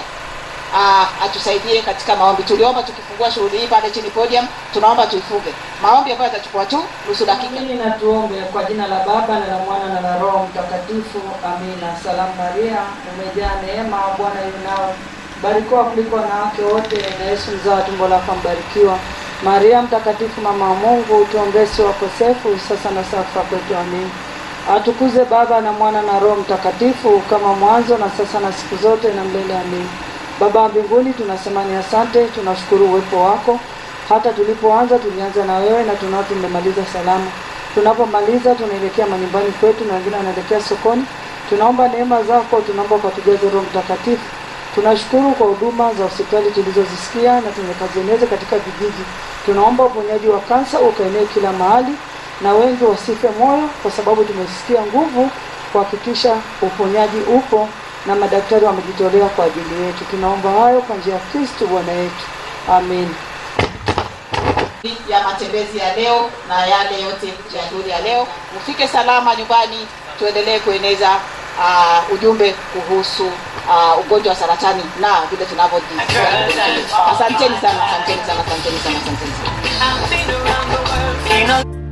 atusaidie katika maombi. Tuliomba tukifungua shughuli hii pale chini podium, tunaomba tuifunge. Maombi ambayo yatachukua tu nusu dakika. Amini na tuombe. Kwa jina la Baba na la Mwana na la Roho Mtakatifu. Amina. Salamu Maria, umejaa neema, Bwana yu nawe. Barikiwa kuliko wanawake wote, na Yesu mzao wa tumbo lako mbarikiwa. Maria mtakatifu, mama wa Mungu, tuombee sisi wakosefu, sasa na saa kwetu. Amina. Atukuze Baba na Mwana na Roho Mtakatifu, kama mwanzo na sasa na siku zote na milele. Amina. Baba wa mbinguni, tunasema ni asante, tunashukuru uwepo wako. Hata tulipoanza tulianza na wewe, na tunao tumemaliza salama. Tunapomaliza tunaelekea manyumbani kwetu na wengine wanaelekea sokoni. Tunaomba neema zako, tunaomba kwa tujaze Roho Mtakatifu. Tunashukuru kwa huduma za hospitali tulizozisikia na tumekazieneze katika vijiji. Tunaomba uponyaji wa kansa ukaenee kila mahali, na wengi wasife moyo, kwa sababu tumesikia nguvu kuhakikisha uponyaji upo na madaktari wamejitolea kwa ajili yetu. Tunaomba hayo kwa njia ya Kristo Bwana yetu. Amen. Ya matembezi ya leo na yale yote ya shughuli ya leo, ufike salama nyumbani, tuendelee kueneza ujumbe kuhusu ugonjwa wa saratani na vile tunavyojikinga. Asanteni sana, asanteni sana, asanteni sana, asanteni sana.